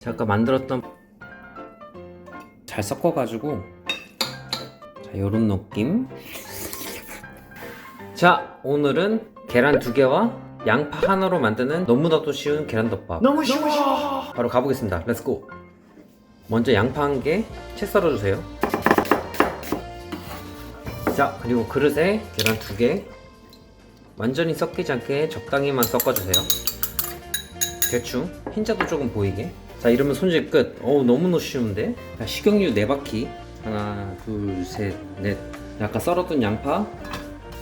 제가 아까 만들었던 잘 섞어가지고 자 요런 느낌. 자 오늘은 계란 2개와 양파 하나로 만드는 너무나도 쉬운 계란덮밥 너무 쉬워. 바로 가보겠습니다. 렛츠고. 먼저 양파 1개 채 썰어주세요. 자 그리고 그릇에 계란 2개 완전히 섞이지 않게 적당히만 섞어주세요. 대충 흰자도 조금 보이게. 자 이러면 손질 끝. 어우 너무너무 쉬운데. 자 식용유 4바퀴 하나 둘셋넷. 아까 썰었던 양파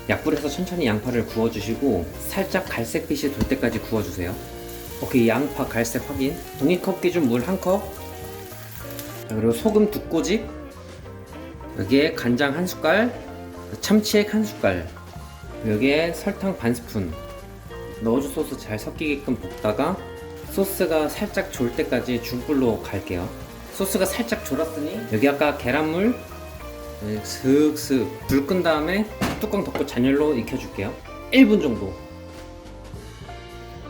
약불에서 천천히 양파를 구워주시고 살짝 갈색빛이 돌 때까지 구워주세요. 오케이 양파 갈색 확인. 종이컵 기준 물 1컵. 자, 그리고 소금 2꼬집. 여기에 간장 1숟갈, 참치액 1숟갈, 여기에 설탕 반스푼 넣어준 소스 잘 섞이게끔 볶다가 소스가 살짝 졸 때까지 중불로 갈게요. 소스가 살짝 졸았으니 여기 아까 계란물 슥슥 불 끈 다음에 뚜껑 덮고 잔열로 익혀줄게요. 1분 정도.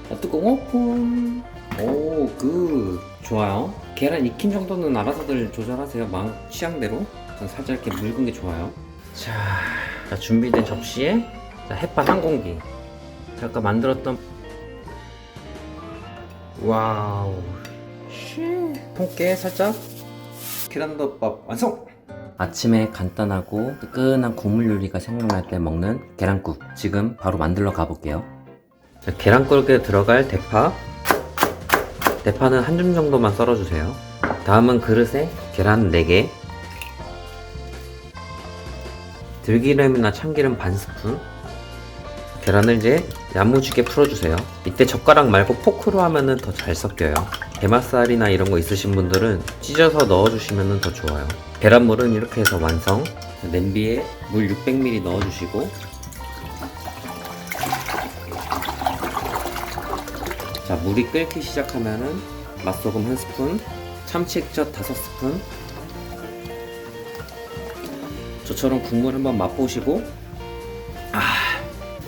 자, 뚜껑 오픈. 오 굿. 좋아요. 계란 익힌 정도는 알아서들 조절하세요. 마음 취향대로. 전 살짝 이렇게 묽은 게 좋아요. 자 준비된 접시에 자, 햇반 1공기. 자, 아까 만들었던 와우 통깨 살짝 계란덮밥 완성! 아침에 간단하고 뜨끈한 국물 요리가 생각날 때 먹는 계란국 지금 바로 만들러 가볼게요. 자, 계란국에 들어갈 대파는 한 줌 정도만 썰어주세요. 다음은 그릇에 계란 4개, 들기름이나 참기름 반스푼. 계란을 이제 야무지게 풀어주세요. 이때 젓가락 말고 포크로 하면은 더 잘 섞여요. 게맛살이나 이런 거 있으신 분들은 찢어서 넣어주시면 더 좋아요. 계란물은 이렇게 해서 완성. 냄비에 물 600ml 넣어주시고 자 물이 끓기 시작하면은 맛소금 1스푼, 참치액젓 5스푼. 저처럼 국물 한번 맛보시고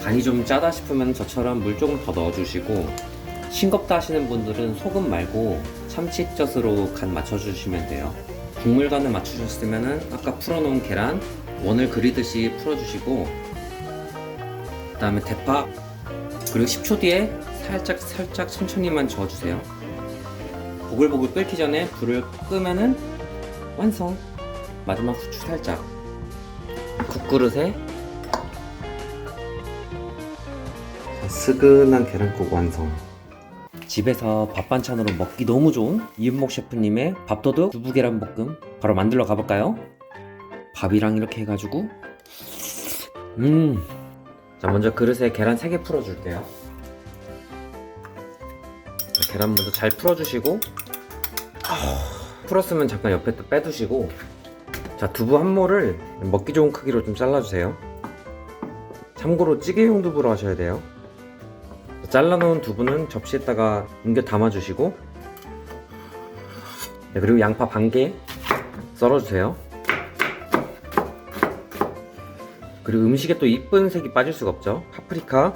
간이 좀 짜다 싶으면 저처럼 물 조금 더 넣어주시고 싱겁다 하시는 분들은 소금 말고 참치액젓으로 간 맞춰주시면 돼요. 국물 간을 맞추셨으면 아까 풀어놓은 계란 원을 그리듯이 풀어주시고 그 다음에 대파 그리고 10초 뒤에 살짝 천천히만 저어주세요. 보글보글 끓기 전에 불을 끄면은 완성. 마지막 후추 살짝. 국그릇에 스근한 계란국 완성. 집에서 밥 반찬으로 먹기 너무 좋은 이은목 셰프님의 밥도둑 두부 계란볶음 바로 만들러 가볼까요? 밥이랑 이렇게 해가지고 자 먼저 그릇에 계란 3개 풀어줄게요. 자, 계란 먼저 잘 풀어주시고 풀었으면 잠깐 옆에 또 빼두시고 자 두부 한 모를 먹기 좋은 크기로 좀 잘라주세요. 참고로 찌개용 두부로 하셔야 돼요. 잘라놓은 두부는 접시에다가 옮겨 담아주시고 네, 그리고 양파 1개 썰어주세요. 그리고 음식에 또 이쁜 색이 빠질 수가 없죠. 파프리카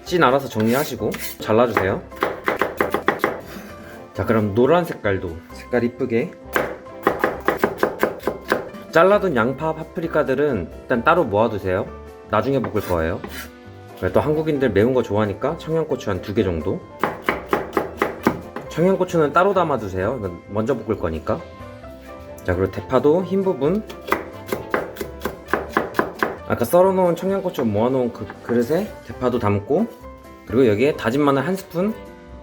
찐 알아서 정리하시고 잘라주세요. 자 그럼 노란 색깔도 색깔 이쁘게 잘라둔 양파 파프리카들은 일단 따로 모아두세요. 나중에 볶을 거예요. 또 한국인들 매운 거 좋아하니까 청양고추 한 2개 정도. 청양고추는 따로 담아두세요. 먼저 볶을 거니까. 자 그리고 대파도 흰 부분 아까 썰어놓은 청양고추 모아놓은 그 그릇에 대파도 담고 그리고 여기에 다진 마늘 1스푼.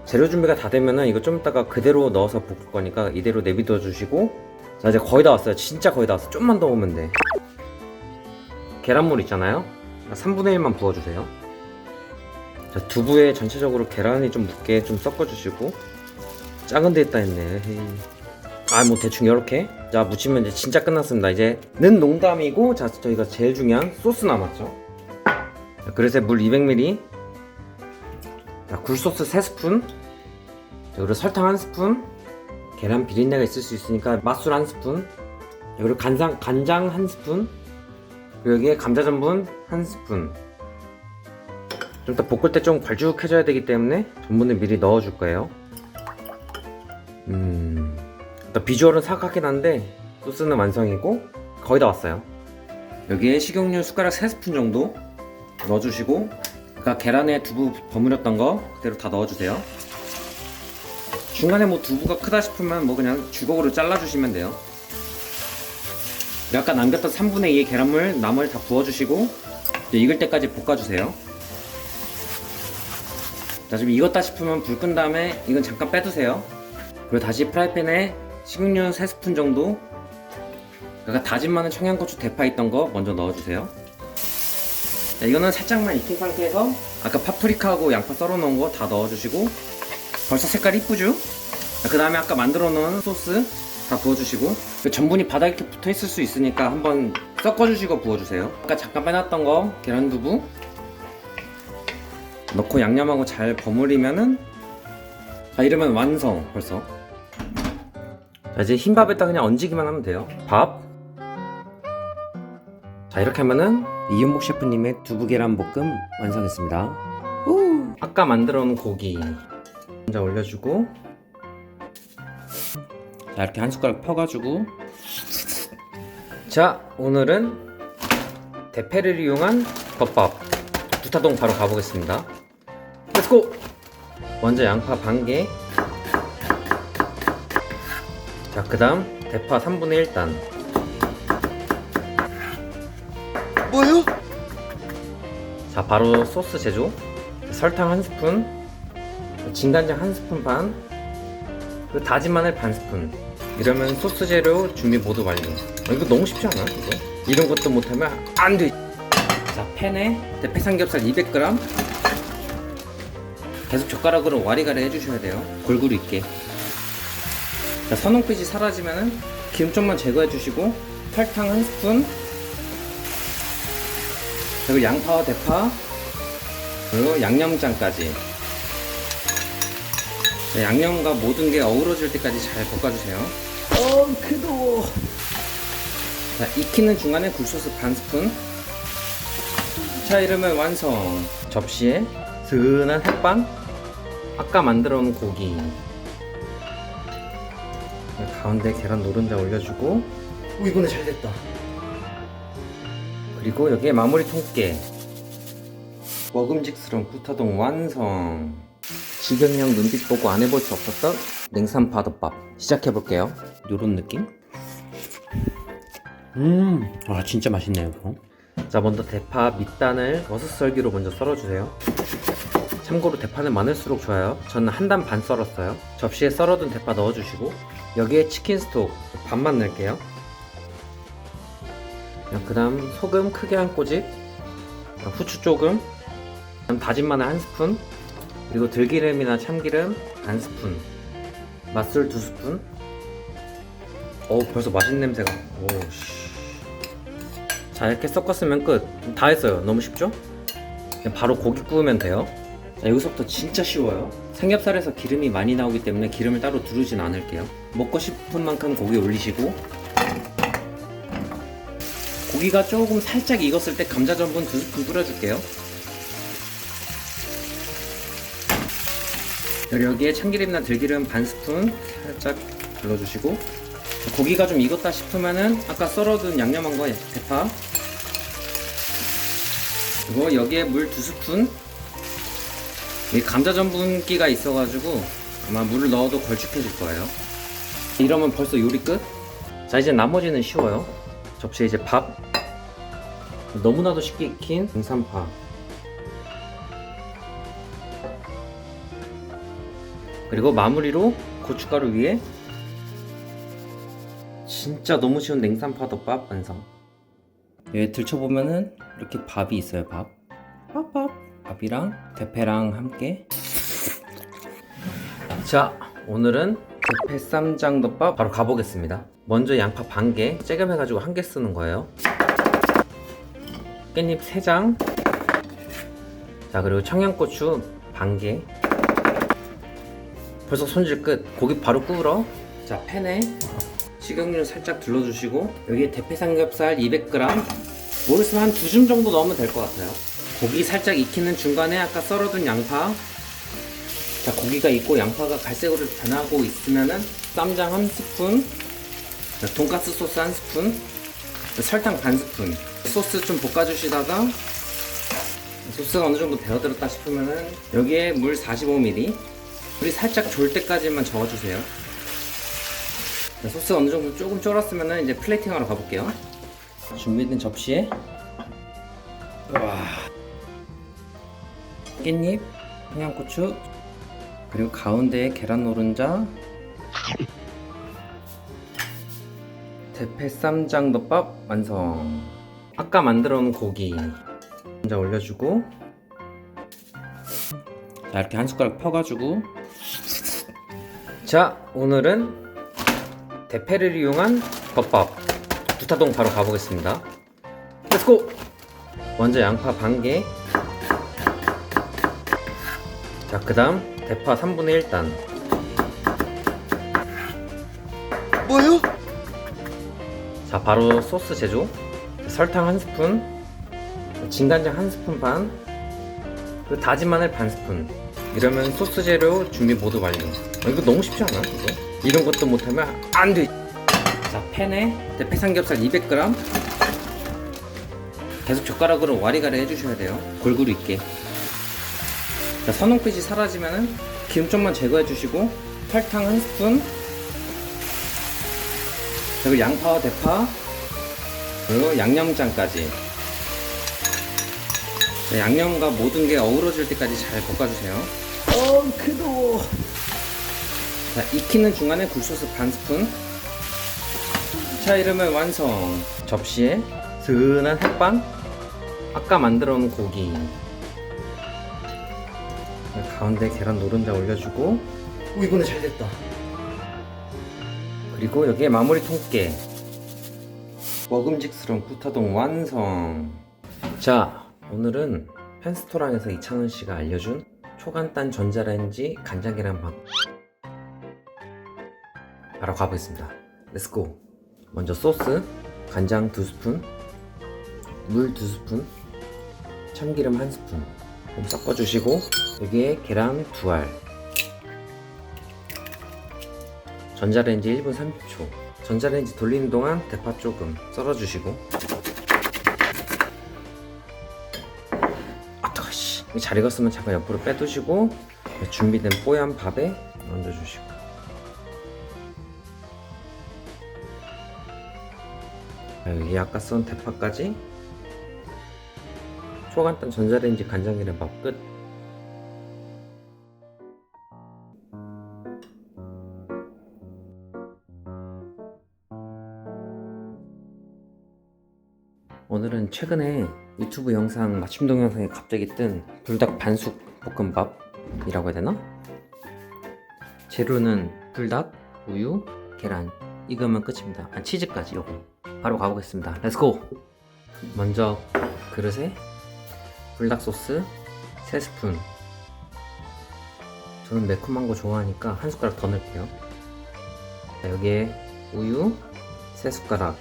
재료 준비가 다 되면은 이거 좀 이따가 그대로 넣어서 볶을 거니까 이대로 내비둬 주시고 자 이제 거의 다 왔어요. 진짜 거의 다 왔어. 좀만 더 오면 돼. 계란물 있잖아요. 3분의 1만 부어주세요. 자, 두부에 전체적으로 계란이 좀 묻게 좀 섞어주시고 작은 데 있다 했네. 뭐 대충 이렇게 자 묻히면 이제 진짜 끝났습니다. 이제는 농담이고 자 저희가 제일 중요한 소스 남았죠. 자, 그릇에 물 200ml. 자, 굴소스 3스푼. 자, 그리고 설탕 1스푼. 계란 비린내가 있을 수 있으니까 맛술 1스푼. 자, 그리고 간장 1스푼. 그리고 여기에 감자전분 1스푼. 좀 더 볶을 때 좀 걸쭉해져야 되기 때문에 전분을 미리 넣어줄 거예요. 비주얼은 사각하긴 한데 소스는 완성이고 거의 다 왔어요. 여기에 식용유 숟가락 3스푼 정도 넣어주시고 아까 계란에 두부 버무렸던 거 그대로 다 넣어주세요. 중간에 뭐 두부가 크다 싶으면 뭐 그냥 주걱으로 잘라주시면 돼요. 아까 남겼던 3분의 2의 계란물 나머지 다 부어주시고 이제 익을 때까지 볶아주세요. 자, 지금 익었다 싶으면 불 끈 다음에 이건 잠깐 빼두세요. 그리고 다시 프라이팬에 식용유 3스푼 정도 아까 다진 마늘, 청양고추, 대파 있던 거 먼저 넣어주세요. 자, 이거는 살짝만 익힌 상태에서 아까 파프리카하고 양파 썰어 놓은 거 다 넣어주시고 벌써 색깔 이쁘죠? 그 다음에 아까 만들어 놓은 소스 다 부어주시고 전분이 바닥에 이렇게 붙어 있을 수 있으니까 한번 섞어주시고 부어주세요. 아까 잠깐 빼놨던 거 계란두부 넣고 양념하고 잘 버무리면은 자, 이러면 완성 벌써. 자, 이제 흰 밥에다 그냥 얹기만 하면 돼요. 밥. 자, 이렇게 하면은 이윤복 셰프님의 두부 계란 볶음 완성했습니다. 우! 아까 만들어 놓은 고기 먼저 올려주고 자, 이렇게 한 숟가락 퍼가지고 자, 오늘은 대패를 이용한 덮밥 두타동 바로 가보겠습니다. 렛츠고! 먼저 양파 반개, 자, 그 다음 대파 3분의 1단. 뭐요? 자, 바로 소스 제조. 설탕 1스푼, 진간장 1스푼 반, 그리고 다진 마늘 반 스푼. 이러면 소스 재료 준비 모두 완료. 이거 너무 쉽지 않아? 이거? 이런 것도 못하면 안 돼. 자, 팬에 대패 삼겹살 200g 계속 젓가락으로 와리가리 해주셔야 돼요. 골고루 있게. 자, 선홍빛이 사라지면은 기름 좀만 제거해 주시고 설탕 1스푼, 그리고 양파와 대파, 그리고 양념장까지. 자, 양념과 모든 게 어우러질 때까지 잘 볶아주세요. 그도. 자, 익히는 중간에 굴소스 반 스푼. 자, 이러면 완성. 접시에 스은한 햇반, 아까 만들어 놓은 고기, 가운데 계란 노른자 올려주고 오, 이번에 잘 됐다. 그리고 여기에 마무리 통깨. 먹음직스러운 부타동 완성. 지경형 눈빛 보고 안 해볼 수 없었던 냉삼파덮밥 시작해볼게요. 요런 느낌? 와, 진짜 맛있네요 이거. 자, 먼저 대파 밑단을 6썰기로 먼저 썰어주세요. 참고로 대파는 많을수록 좋아요. 저는 한 단 반 썰었어요. 접시에 썰어둔 대파 넣어주시고 여기에 치킨 스톡 반만 넣을게요. 그 다음 소금 크게 한 꼬집, 후추 조금, 다진 마늘 1스푼, 그리고 들기름이나 참기름 반 스푼, 맛술 2스푼. 벌써 맛있는 냄새가. 오씨. 자, 이렇게 섞었으면 끝. 다 했어요. 너무 쉽죠? 그냥 바로 고기 구우면 돼요. 자, 여기서부터 진짜 쉬워요. 삼겹살에서 기름이 많이 나오기 때문에 기름을 따로 두르진 않을게요. 먹고 싶은 만큼 고기 올리시고 고기가 조금 살짝 익었을 때 감자 전분 2스푼 뿌려줄게요. 여기에 참기름이나 들기름 반 스푼 살짝 둘러주시고 고기가 좀 익었다 싶으면은 아까 썰어둔 양념한 거 대파, 그리고 여기에 물 2스푼. 이 감자 전분기가 있어가지고 아마 물을 넣어도 걸쭉해질 거예요. 이러면 벌써 요리 끝. 자, 이제 나머지는 쉬워요. 접시에 이제 밥, 너무나도 쉽게 익힌 냉삼파, 그리고 마무리로 고춧가루 위에 진짜 너무 쉬운 냉삼파 덮밥 완성. 여기 들춰보면은 이렇게 밥이 있어요. 밥이랑 대패랑 함께. 자, 오늘은 대패 쌈장 덮밥 바로 가보겠습니다. 먼저 양파 반개 째겸해가지고 1개 쓰는 거예요. 깻잎 3장, 자, 그리고 청양고추 반개. 벌써 손질 끝. 고기 바로 구우러. 자, 팬에 식용유 살짝 둘러주시고 여기에 대패 삼겹살 200g, 모르겠으면 한 2줌 정도 넣으면 될 것 같아요. 고기 살짝 익히는 중간에 아까 썰어둔 양파. 자, 고기가 익고 양파가 갈색으로 변하고 있으면은 쌈장 1스푼, 돈가스 소스 1스푼, 설탕 반 스푼. 소스 좀 볶아주시다가 소스가 어느 정도 배어들었다 싶으면은 여기에 물 45ml, 물이 살짝 졸 때까지만 저어주세요. 소스가 어느 정도 조금 쫄았으면은 이제 플레이팅하러 가볼게요. 준비된 접시에 깻잎, 청양고추, 그리고 가운데에 계란 노른자, 대패 쌈장덮밥 완성. 아까 만들어 놓은 고기 먼저 올려주고, 자 이렇게 한 숟가락 펴가지고, 자 오늘은 대패를 이용한 덮밥 두타동 바로 가보겠습니다. 렛츠고! 먼저 양파 반개, 자 그 다음 대파 3분의 1단, 뭐요? 자 바로 소스 제조. 설탕 1스푼, 진간장 1스푼 반, 그리고 다진 마늘 반 스푼. 이러면 소스 재료 준비 모두 완료. 이거 너무 쉽지 않아? 이런 것도 못하면 안 돼. 자 팬에 대패 삼겹살 200g, 계속 젓가락으로 와리가리 해주셔야 돼요. 골고루 있게. 자 선홍빛이 사라지면은 기름 좀만 제거해 주시고, 설탕 1스푼, 그리고 양파와 대파, 그리고 양념장까지. 자, 양념과 모든 게 어우러질 때까지 잘 볶아주세요. 크도. 자 익히는 중간에 굴소스 반 스푼. 자 이러면 완성. 접시에 스은한 햇반, 아까 만들어 놓은 고기, 가운데 계란 노른자 올려주고, 이번에 잘 됐다. 그리고 여기에 마무리 통깨. 먹음직스러운 구타동 완성. 자 오늘은 펜스토랑에서 이찬원씨가 알려준 초간단 전자레인지 간장계란밥 바로 가보겠습니다. 렛츠고. 먼저 소스 간장 2스푼, 물 2스푼, 참기름 1스푼 좀 섞어주시고, 여기에 계란 2알, 전자레인지 1분 30초. 전자레인지 돌리는 동안 대파 조금 썰어주시고, 뜨거워씨. 잘 익었으면 잠깐 옆으로 빼두시고, 준비된 뽀얀 밥에 얹어주시고, 여기 아까 썬 대파까지. 초간단 전자레인지 간장계란밥 끝. 오늘은 최근에 유튜브 영상 맞춤 동영상에 갑자기 뜬 불닭 반숙 볶음밥이라고 해야 되나? 재료는 불닭, 우유, 계란, 이거면 끝입니다. 치즈까지. 요거 바로 가보겠습니다. 렛츠고! 먼저 그릇에 불닭 소스 3스푼. 저는 매콤한 거 좋아하니까 한 숟가락 더 넣을게요. 자, 여기에 우유 3숟가락,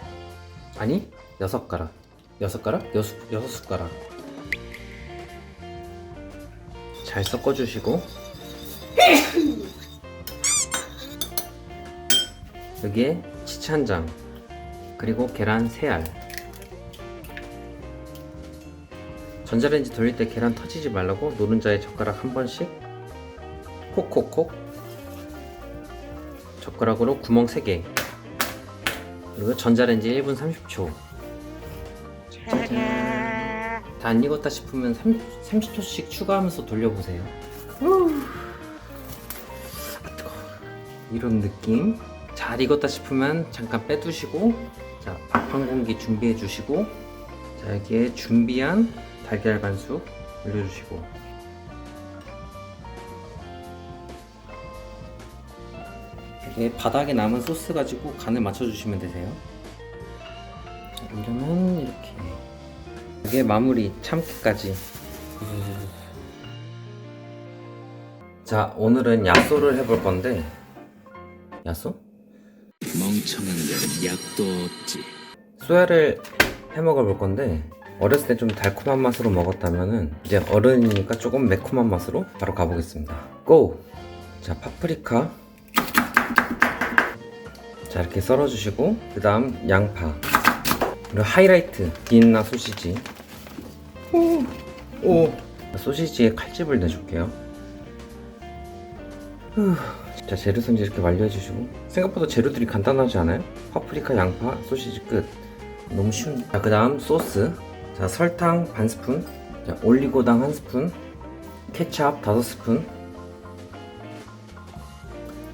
아니 6숟가락. 6숟가락 잘 섞어주시고, 여기에 치즈 1장, 그리고 계란 3알. 전자레인지 돌릴 때 계란 터지지 말라고 노른자에 젓가락 한 번씩 콕콕콕, 젓가락으로 구멍 3개, 그리고 전자레인지 1분 30초. 다 안 익었다 싶으면 30초씩 추가하면서 돌려보세요. 뜨거워. 이런 느낌. 잘 익었다 싶으면 잠깐 빼두시고, 자, 밥 한 공기 준비해 주시고, 자, 여기에 준비한 달걀 반숙 올려주시고, 이게 바닥에 남은 소스 가지고 간을 맞춰주시면 되세요. 자, 이러면 이렇게. 이게 마무리 참깨까지. 자 오늘은 야쏘를 해볼 건데, 야쏘? 멍청한 건 약도 없지. 쏘야를 해 먹어볼 건데, 어렸을 때 좀 달콤한 맛으로 먹었다면은 이제 어른이니까 조금 매콤한 맛으로 바로 가보겠습니다. 고! 자 파프리카 자, 이렇게 썰어주시고 그 다음 양파, 그리고 하이라이트 비엔나 소시지. 오. 소시지에 칼집을 내줄게요. 자, 재료 손질 이렇게 완료해주시고, 생각보다 재료들이 간단하지 않아요? 파프리카, 양파, 소시지 끝. 너무 쉬운. 자, 그 다음 소스. 자, 설탕 반 스푼, 자, 올리고당 한 스푼, 케찹 5스푼,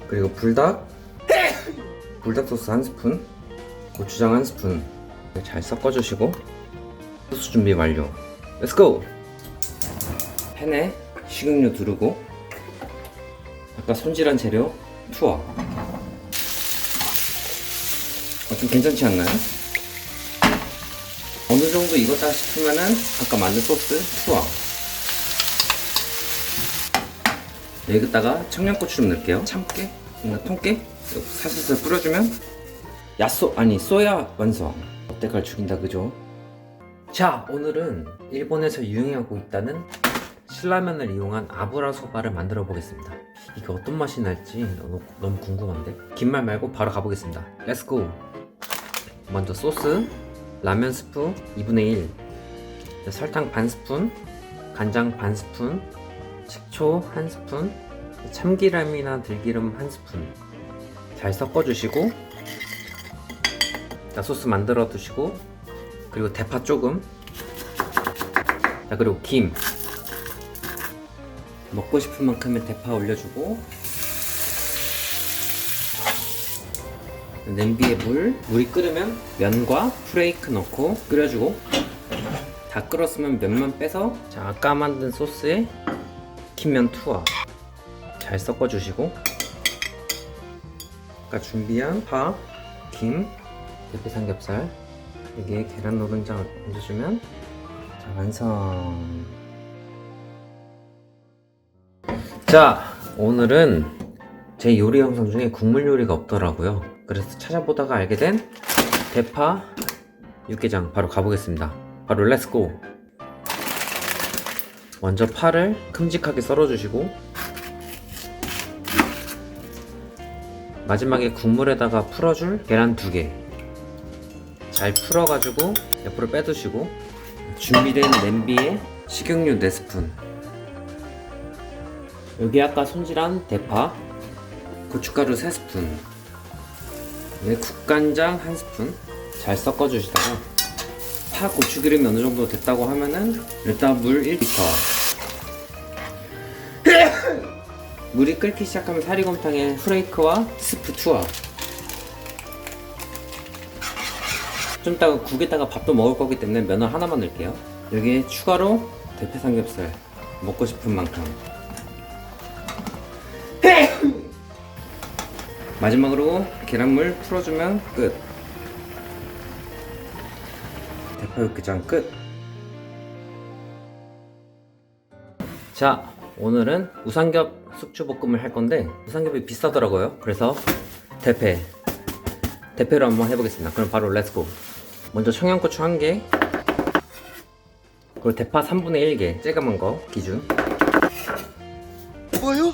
그리고 불닭 소스 한 스푼, 고추장 한 스푼. 잘 섞어주시고 소스 준비 완료. 렛츠고! 팬에 식용유 두르고 아까 손질한 재료 투하. 좀 괜찮지 않나요? 어느 정도 익었다 싶으면은 아까 만든 소스 투하. 여기다가 청양고추 좀 넣을게요. 참깨, 통깨 살살 뿌려주면 소야 완성. 어때갈 죽인다, 그죠? 자, 오늘은 일본에서 유행하고 있다는 신라면을 이용한 아브라 소바를 만들어 보겠습니다. 이게 어떤 맛이 날지 너무 궁금한데, 긴 말 말고 바로 가보겠습니다. 렛츠고! 먼저 소스 라면 스프 2분의 1, 설탕 반 스푼, 간장 반 스푼, 식초 한 스푼, 참기름이나 들기름 한 스푼. 잘 섞어주시고, 자, 소스 만들어 두시고, 그리고 대파 조금, 자, 그리고 김, 먹고 싶은 만큼의 대파 올려주고, 냄비에 물이 끓으면 면과 프레이크 넣고 끓여주고, 다 끓었으면 면만 빼서, 자, 아까 만든 소스에 익힌면 투하. 잘 섞어주시고, 아까 준비한 파, 김, 대패 삼겹살, 여기에 계란 노른자 얹어주면, 자, 완성. 자, 오늘은 제 요리 영상 중에 국물 요리가 없더라고요. 그래서 찾아보다가 알게 된 대파 육개장 바로 가보겠습니다. 바로 렛츠고! 먼저 파를 큼직하게 썰어주시고, 마지막에 국물에다가 풀어줄 계란 2개 잘 풀어가지고 옆으로 빼두시고, 준비된 냄비에 식용유 4스푼, 여기 아까 손질한 대파, 고춧가루 3스푼, 국간장 1스푼 잘 섞어주시다가 파 고추기름이 어느 정도 됐다고 하면은 일단 물 1리터. 물이 끓기 시작하면 사리곰탕에 프레이크와 스프 투하. 좀 이따가 국에다가 밥도 먹을 거기 때문에 면을 하나만 넣을게요. 여기에 추가로 대패 삼겹살 먹고 싶은 만큼. 마지막으로 계란물 풀어주면 끝. 대파 육개장 끝. 자, 오늘은 우삼겹 숙주볶음을 할 건데 우삼겹이 비싸더라고요. 그래서 대패로 한번 해보겠습니다. 그럼 바로 렛츠고! 먼저 청양고추 1개, 그리고 대파 3분의 1개 쬐까만 거 기준. 뭐요?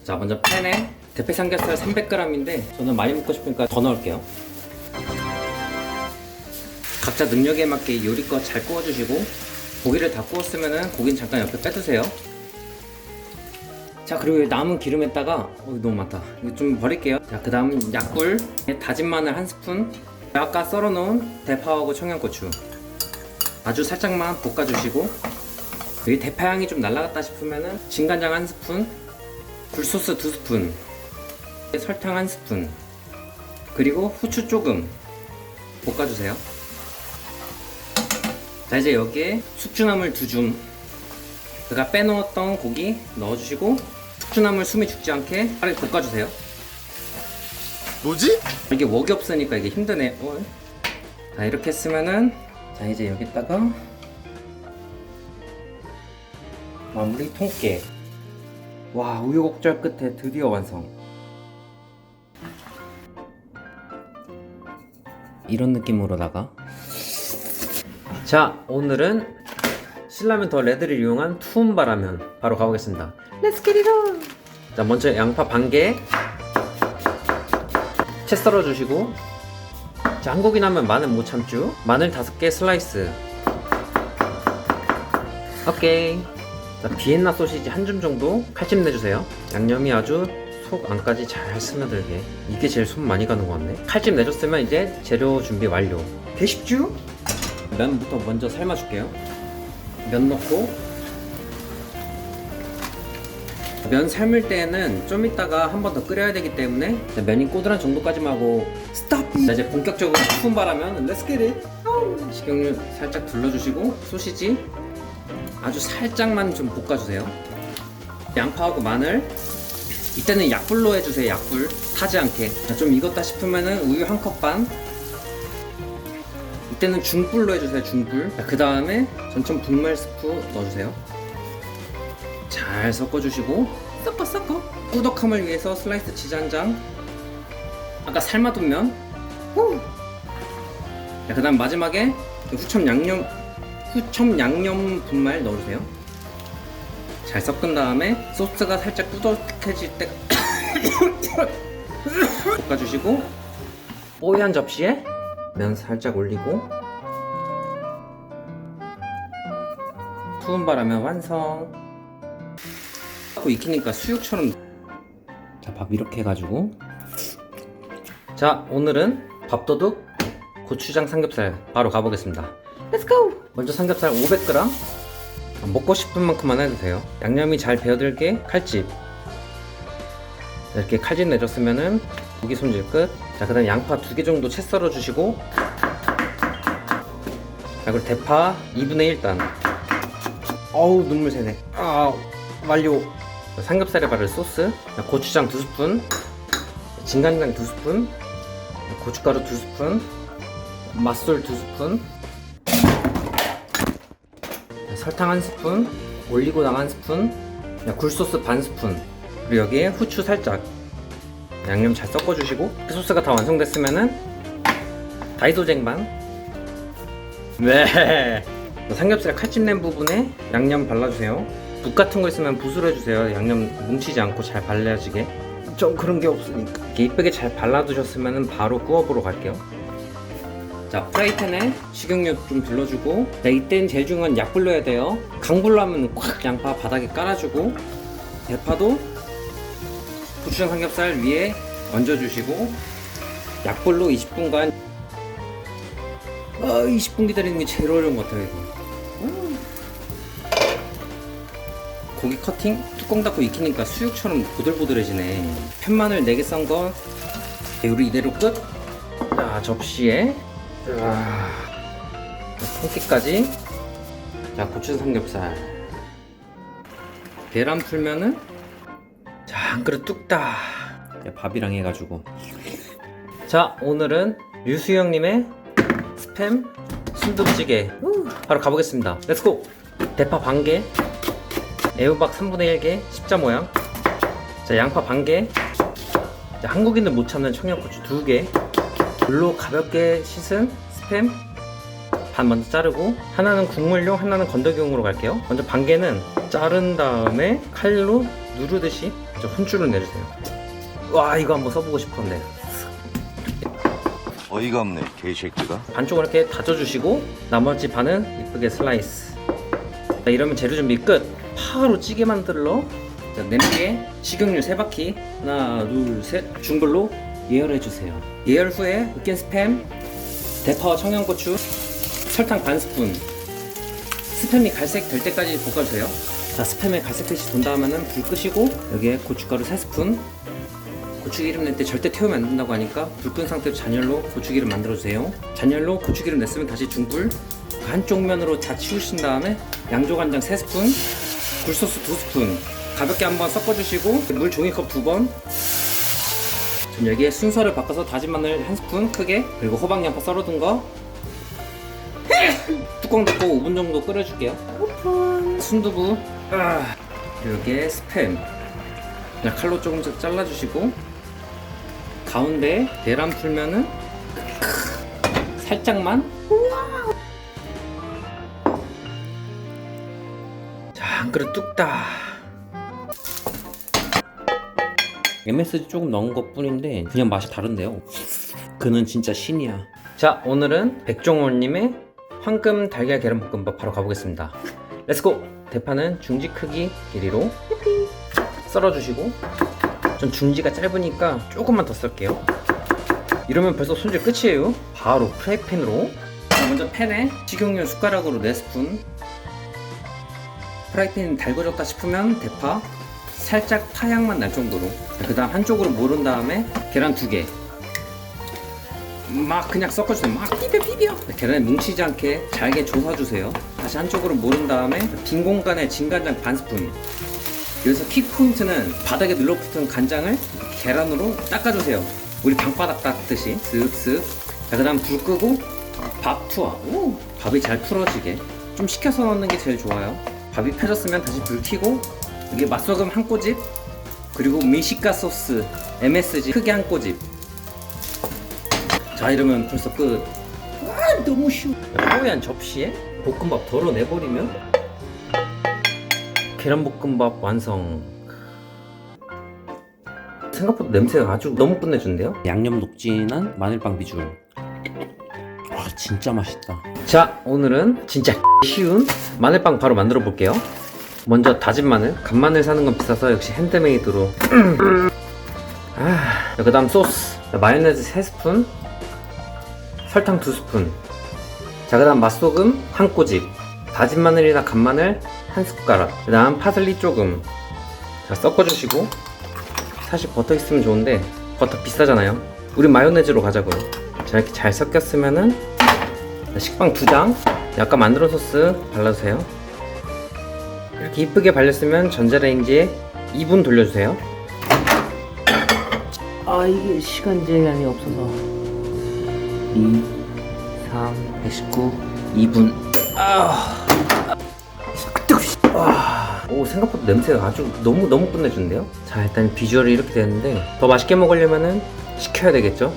자, 먼저 팬에 대패 삼겹살 300g인데 저는 많이 먹고 싶으니까 더 넣을게요. 각자 능력에 맞게 요리껏 잘 구워주시고, 고기를 다 구웠으면은 고기는 잠깐 옆에 빼두세요. 자, 그리고 남은 기름에다가 너무 많다. 이거 좀 버릴게요. 자, 그 다음 약불, 다진 마늘 1스푼, 아까 썰어놓은 대파하고 청양고추 아주 살짝만 볶아주시고, 여기 대파향이 좀 날라갔다 싶으면은 진간장 1스푼, 굴소스 2스푼, 설탕 1스푼, 그리고 후추 조금 볶아주세요. 자, 이제 여기에 숙주나물 2줌, 제가 빼놓았던 고기 넣어주시고, 숙주나물 숨이 죽지 않게 빠르게 볶아주세요. 뭐지? 이게 웍이 없으니까 이게 힘드네. 자, 이렇게 했으면은, 자, 이제 여기다가 마무리 통깨. 와, 우여곡절 끝에 드디어 완성. 이런 느낌으로다가, 자, 오늘은 신라면 더 레드를 이용한 투움바라면 바로 가보겠습니다. Let's get it on! 자, 먼저 양파 반개, 채 썰어주시고, 자, 한국인 하면 마늘 못 참죠. 마늘 5개 슬라이스. 오케이. 자, 비엔나 소시지 한 줌 정도 칼집 내주세요. 양념이 아주 속 안까지 잘 스며들게. 이게 제일 손 많이 가는 것 같네. 칼집 내줬으면 이제 재료 준비 완료. 개 쉽죠? 면부터 먼저 삶아줄게요. 면 넣고, 면 삶을 때에는 좀 이따가 한 번 더 끓여야 되기 때문에 면이 꼬들한 정도까지만 하고 스탑! 자, 이제 본격적으로 푸른바라면 Let's get it! 식용유 살짝 둘러주시고, 소시지 아주 살짝만 좀 볶아주세요. 양파하고 마늘, 이때는 약불로 해주세요. 약불 타지 않게. 자, 좀 익었다 싶으면은 우유 1컵 반, 이때는 중불로 해주세요. 중불. 그 다음에 전천 분말 스프 넣어주세요. 잘 섞어주시고, 섞어 꾸덕함을 위해서 슬라이스 치즈 한 장, 아까 삶아둔 면, 그 다음 마지막에 후첨 양념 분말 넣어주세요. 잘 섞은 다음에 소스가 살짝 꾸덕해질 때 볶아주시고, 뽀얀 접시에 면 살짝 올리고, 푸른바라면 완성. 익히니까 수육처럼. 자, 밥 이렇게 해가지고, 자, 오늘은 밥도둑 고추장 삼겹살 바로 가보겠습니다. Let's go! 먼저 삼겹살 500g, 먹고 싶은 만큼만 해도 돼요. 양념이 잘 배어들게 칼집, 이렇게 칼집 내줬으면은 고기 손질 끝. 자, 그 다음 양파 2개 정도 채 썰어 주시고, 자, 그리고 대파 2분의 1단. 어우, 눈물 새네. 아, 완료. 삼겹살에 바를 소스, 고추장 2스푼, 진간장 2스푼, 고춧가루 2스푼, 맛술 2스푼, 설탕 1스푼, 올리고당 1스푼, 굴소스 반 스푼, 그리고 여기에 후추 살짝. 양념 잘 섞어주시고, 소스가 다 완성됐으면은 다이소 쟁반. 네. 삼겹살 칼집 낸 부분에 양념 발라주세요. 붓 같은 거 있으면 붓으로 해주세요. 양념 뭉치지 않고 잘 발라지게. 좀 그런 게 없으니까. 이렇게 이쁘게 잘 발라두셨으면 바로 구워보러 갈게요. 자, 프라이팬에 식용유 좀 둘러주고, 자, 이땐 제일 중요한 약불로 해야 돼요. 강불로 하면 꽉 양파 바닥에 깔아주고, 대파도 고추장 삼겹살 위에 얹어주시고, 약불로 20분간 20분 기다리는 게 제일 어려운 것 같아요. 이거 고기 커팅 뚜껑 닫고 익히니까 수육처럼 보들보들해지네. 편마늘 4개 썬 거 요리 이대로 끝. 자, 접시에 통깨까지. 자, 고추 삼겹살 계란 풀면은, 자, 한 그릇 뚝딱. 밥이랑 해가지고. 자, 오늘은 류수영님의 스팸 순두부찌개 바로 가보겠습니다. 렛츠고! 대파 반개, 애호박 3분의 1개 십자 모양, 자, 양파 반개, 한국인들 못 참는 청양고추 2개, 물로 가볍게 씻은 스팸 반 먼저 자르고, 하나는 국물용, 하나는 건더기용으로 갈게요. 먼저 반개는 자른 다음에 칼로 누르듯이 먼저 혼줄을 내주세요. 와, 이거 한번 써보고 싶었네. 어이가 없네, 개새끼가. 반쪽을 이렇게 다져주시고, 나머지 반은 이쁘게 슬라이스. 자, 이러면 재료 준비 끝. 바로 찌개 만들러. 자, 냄비에 식용유 3바퀴, 하나 둘 셋, 중불로 예열해주세요. 예열 후에 으깬 스팸, 대파와 청양고추, 설탕 반 스푼, 스팸이 갈색 될 때까지 볶아주세요. 자, 스팸에 갈색빛이 돈 다음에는 불 끄시고, 여기에 고춧가루 3스푼, 고추기름 낼 때 절대 태우면 안 된다고 하니까 불 끈 상태로 잔열로 고추기름 만들어주세요. 잔열로 고추기름 냈으면 다시 중불, 한쪽 면으로 다 치우신 다음에 양조간장 3스푼, 굴소스 2스푼 가볍게 한번 섞어주시고, 물 종이컵 2번. 전 여기에 순서를 바꿔서 다진 마늘 1스푼 크게, 그리고 호박양파 썰어둔 거. 뚜껑 닫고 5분 정도 끓여줄게요. 순두부, 그리고 여기에 스팸 그냥 칼로 조금씩 잘라주시고, 가운데 계란 풀면은 살짝만. 자, 한 그릇 뚝딱. MSG 조금 넣은 것 뿐인데 그냥 맛이 다른데요. 그는 진짜 신이야. 자, 오늘은 백종원님의 황금 달걀 계란볶음밥 바로 가보겠습니다. 렛츠고! 대파는 중지 크기 길이로 썰어주시고, 전 중지가 짧으니까 조금만 더 썰게요. 이러면 벌써 손질 끝이에요. 바로 프라이팬으로. 먼저 팬에 식용유 숟가락으로 4스푼. 프라이팬이 달궈졌다 싶으면 대파 살짝 파향만 날 정도로. 그 다음 한쪽으로 모른 다음에 계란 2개 막 그냥 섞어주세요. 막 비벼. 계란이 뭉치지 않게 잘게 조사주세요. 다시 한쪽으로 모른 다음에 빈 공간에 진간장 반 스푼. 여기서 킥포인트는 바닥에 눌러붙은 간장을 계란으로 닦아주세요. 우리 방바닥 닦듯이 쓱쓱. 자, 그 다음 불 끄고 밥 투하. 오, 밥이 잘 풀어지게 좀 식혀서 넣는 게 제일 좋아요. 밥이 펴졌으면 다시 불 켜고 여기 맛소금 한 꼬집, 그리고 미시카 소스 MSG 크게 한 꼬집. 자, 이러면 벌써 끝. 와, 너무 쉬워. 뽀얀 접시에 볶음밥 덜어내버리면 계란볶음밥 완성. 생각보다 냄새가 아주 너무 끝내준데요? 양념 녹진한 마늘빵 비주얼. 와, 진짜 맛있다. 자, 오늘은 진짜 쉬운 마늘빵 바로 만들어 볼게요. 먼저 다진 마늘, 간마늘 사는 건 비싸서 역시 핸드메이드로. 그 다음 소스. 마요네즈 3스푼, 설탕 2스푼. 자, 그 다음 맛소금 한 꼬집, 다진 마늘이나 간마늘 한 숟가락, 그 다음 파슬리 조금. 자, 섞어주시고. 사실 버터 있으면 좋은데 버터 비싸잖아요. 우리 마요네즈로 가자고요. 자, 이렇게 잘 섞였으면은 식빵 2장, 아까 만들어 소스 발라주세요. 이렇게 이쁘게 발렸으면 전자레인지에 2분 돌려주세요. 이게 시간 제한이 없어서 2, 3, 119, 2분. 오, 생각보다 냄새가 아주 너무 끝내준데요? 자, 일단 비주얼이 이렇게 되는데 더 맛있게 먹으려면은 식혀야 되겠죠?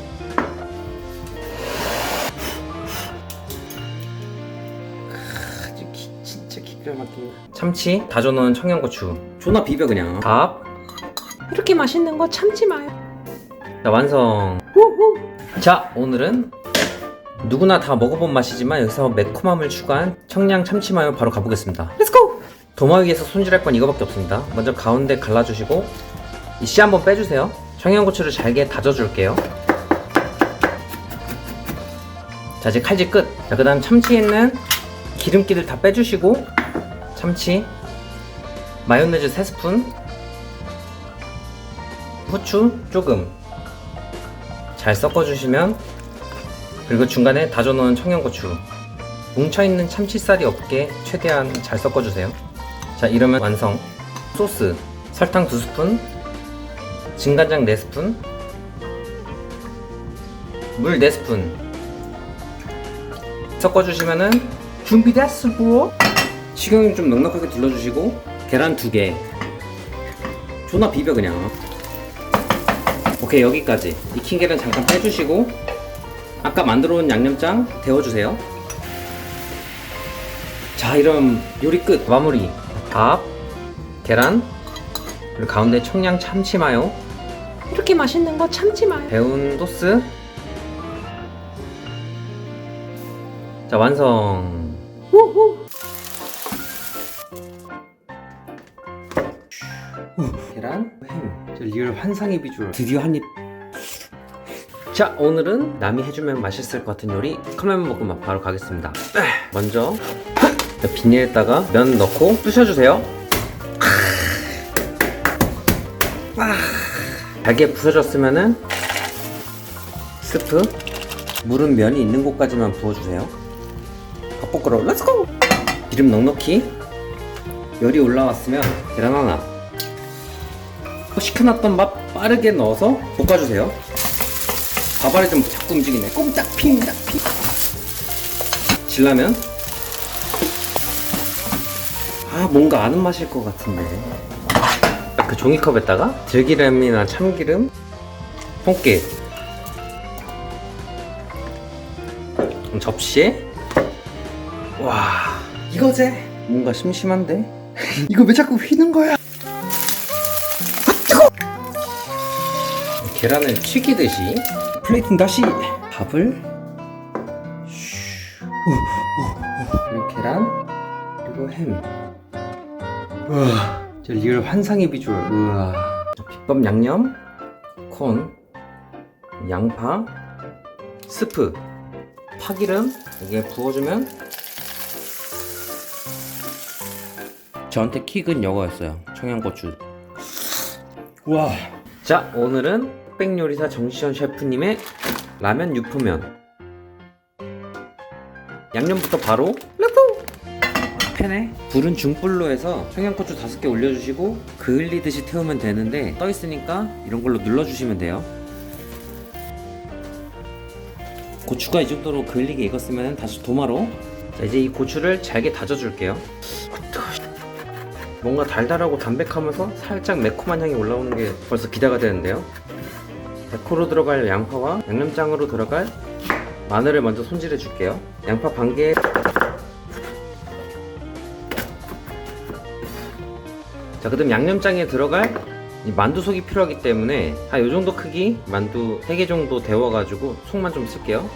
진짜 기가 막힌다. 참치, 다져놓은 청양고추. 존나 비벼 그냥. 밥. 이렇게 맛있는 거 참지 마요. 자, 완성. 자, 오늘은 누구나 다 먹어본 맛이지만 여기서 매콤함을 추가한 청양 참치 마요 바로 가보겠습니다. 렛츠고! 도마 위에서 손질할 건 이거밖에 없습니다. 먼저 가운데 갈라주시고 이 씨 한번 빼주세요. 청양고추를 잘게 다져줄게요. 자, 이제 칼질 끝. 자, 그 다음 참치에 있는 기름기를 다 빼주시고 참치, 마요네즈 3스푼, 후추 조금 잘 섞어주시면, 그리고 중간에 다져놓은 청양고추, 뭉쳐있는 참치살이 없게 최대한 잘 섞어주세요. 자, 이러면 완성. 소스 설탕 2스푼, 진간장 4스푼, 물 4스푼 섞어주시면은 준비됐어 브로. 식용유 좀 넉넉하게 둘러주시고 계란 2개 존나 비벼 그냥. 오케이, 여기까지. 익힌 계란 잠깐 빼주시고 아까 만들어 온 양념장 데워주세요. 자, 이러면 요리 끝. 마무리. 밥, 계란, 그리고 가운데 청양 참치 마요. 이렇게 맛있는 거 참치 마요. 데운 소스. 자, 완성. 계란, 햄. 저 리얼 환상의 비주얼. 드디어 한 입. 자, 오늘은 남이 해주면 맛있을 것 같은 요리 컵라면 볶음밥 바로 가겠습니다. 먼저 비닐에다가 면 넣고 부셔주세요. 잘게 부서졌으면은 스프, 물은 면이 있는 곳까지만 부어주세요. 밥볶으러 렛츠고! 기름 넉넉히. 열이 올라왔으면 계란 하나, 식혀놨던 밥 빠르게 넣어서 볶아주세요. 밥알이 좀 자꾸 움직이네. 꼼짝핑. 질라면 뭔가 아는 맛일 것 같은데. 그 종이컵에다가 들기름이나 참기름, 홍깨, 접시에. 와, 이거지? 뭔가 심심한데? 이거 왜 자꾸 휘는 거야? 계란을 튀기듯이 플레이팅 다시 밥을 그리고 계란 그리고 햄. 우와, 저 리얼 환상의 비주얼. 우와. 비법 양념, 콘, 양파, 스프, 파기름 여기에 부어주면 저한테 킥은 이거였어요. 청양고추. 와. 자, 오늘은 흑백요리사 정시현 셰프님의 라면 유부면. 양념부터 바로 렛고! 팬에 불은 중불로 해서 청양고추 5개 올려주시고 그을리듯이 태우면 되는데 떠있으니까 이런 걸로 눌러주시면 돼요. 고추가 이 정도로 그을리게 익었으면 다시 도마로. 자, 이제 이 고추를 잘게 다져줄게요. 뭔가 달달하고 담백하면서 살짝 매콤한 향이 올라오는 게 벌써 기대가 되는데요. 데코로 들어갈 양파와 양념장으로 들어갈 마늘을 먼저 손질해 줄게요. 양파 반개. 자, 그다음 양념장에 들어갈 이 만두속이 필요하기 때문에 한 요정도 크기 만두 3개 정도 데워가지고 속만 좀 쓸게요.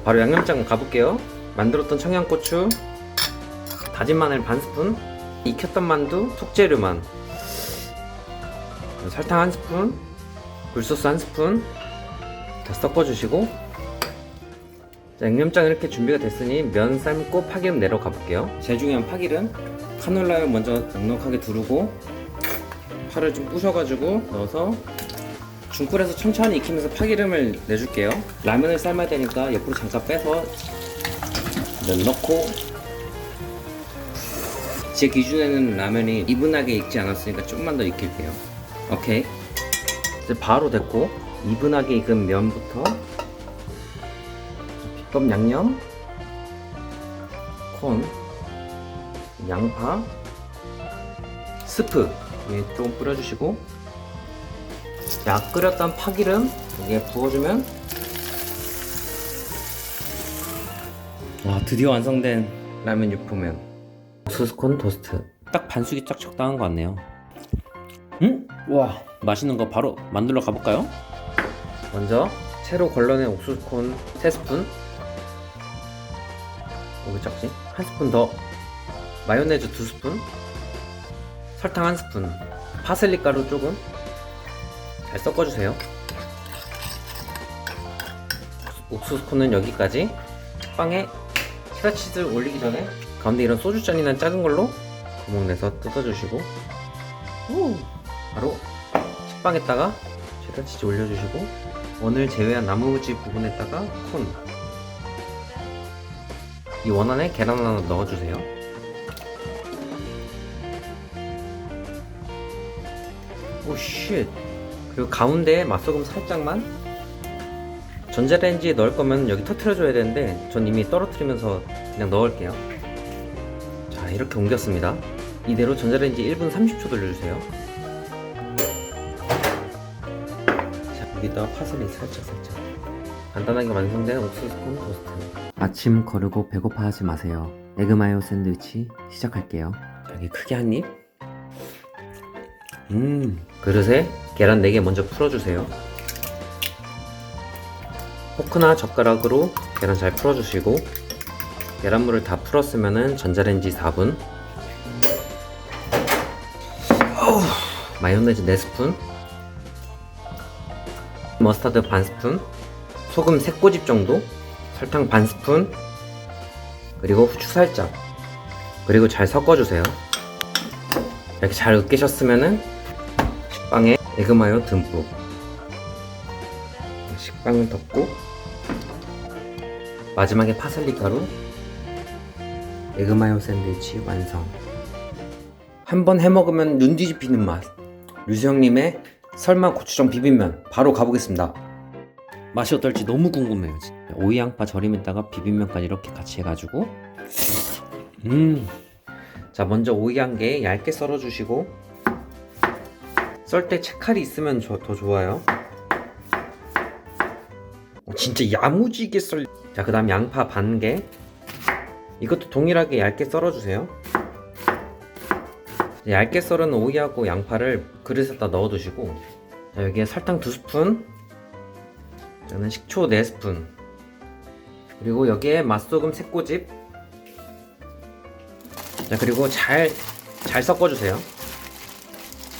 바로 양념장 가볼게요. 만들었던 청양고추, 다진 마늘 반 스푼, 익혔던 만두, 속재료만, 설탕 1스푼, 굴소스 1스푼 다 섞어주시고. 자, 양념장 이렇게 준비가 됐으니 면 삶고 파기름 내러 가볼게요. 제일 중요한 파기름. 카놀라유 먼저 넉넉하게 두르고 파를 좀 부셔가지고 넣어서 중불에서 천천히 익히면서 파기름을 내줄게요. 라면을 삶아야 되니까 옆으로 잠깐 빼서 면 넣고. 제 기준에는 라면이 이분하게 익지 않았으니까 조금만 더 익힐게요. 오케이. 이제 바로 됐고, 이분하게 익은 면부터 비법 양념, 콘, 양파, 스프 위에 좀 뿌려주시고, 약 끓였던 파기름 여기에 부어주면, 와, 드디어 완성된 라면 유부면. 옥수수콘 토스트. 딱 반숙이 딱 적당한 것 같네요. 와, 맛있는 거 바로 만들러 가볼까요? 먼저 채로 걸러낸 옥수수콘 3스푼. 왜 작지? 1스푼 더. 마요네즈 2스푼. 설탕 1스푼. 파슬리 가루 조금. 잘 섞어주세요. 옥수수콘은 여기까지. 빵에 체다치즈 올리기 전에 가운데 이런 소주잔이나 작은 걸로 구멍 내서 뜯어주시고, 바로 식빵에다가 체다치즈 올려주시고, 원을 제외한 나무지 부분에다가 콘, 이 원 안에 계란 하나 넣어주세요. 오 쉣. 그리고 가운데에 맛소금 살짝만. 전자레인지에 넣을 거면 여기 터트려줘야 되는데 전 이미 떨어뜨리면서 그냥 넣을게요. 자, 이렇게 옮겼습니다. 이대로 전자레인지 1분 30초 돌려주세요. 자, 여기다가 파슬리 살짝. 간단하게 완성된 옥수수콘 토스트. 아침 거르고 배고파하지 마세요. 에그마요 샌드위치 시작할게요. 여기 크게 한 입. 그릇에 계란 4개 먼저 풀어주세요. 포크나 젓가락으로 계란 잘 풀어주시고, 계란물을 다 풀었으면 전자레인지 4분. 마요네즈 4스푼, 머스타드 반스푼, 소금 3꼬집 정도, 설탕 반스푼, 그리고 후추 살짝. 그리고 잘 섞어주세요. 이렇게 잘 으깨셨으면은 식빵에 에그마요 듬뿍. 식빵을 덮고 마지막에 파슬리 가루. 에그마요 샌드위치 완성. 한번 해먹으면 눈 뒤집히는 맛. 류수형님의 설마 고추장 비빔면 바로 가보겠습니다. 맛이 어떨지 너무 궁금해요. 진짜. 오이 양파 절임에다가 비빔면까지 이렇게 같이 해가지고. 자, 먼저 오이 한 개 얇게 썰어주시고, 썰 때 채칼이 있으면 더 좋아요. 진짜 야무지게 썰. 자, 그 다음 양파 반 개. 이것도 동일하게 얇게 썰어주세요. 얇게 썰은 오이하고 양파를 그릇에다 넣어두시고, 자, 여기에 설탕 2스푼, 저는 식초 4스푼, 그리고 여기에 맛소금 3꼬집. 자, 그리고 잘 섞어주세요.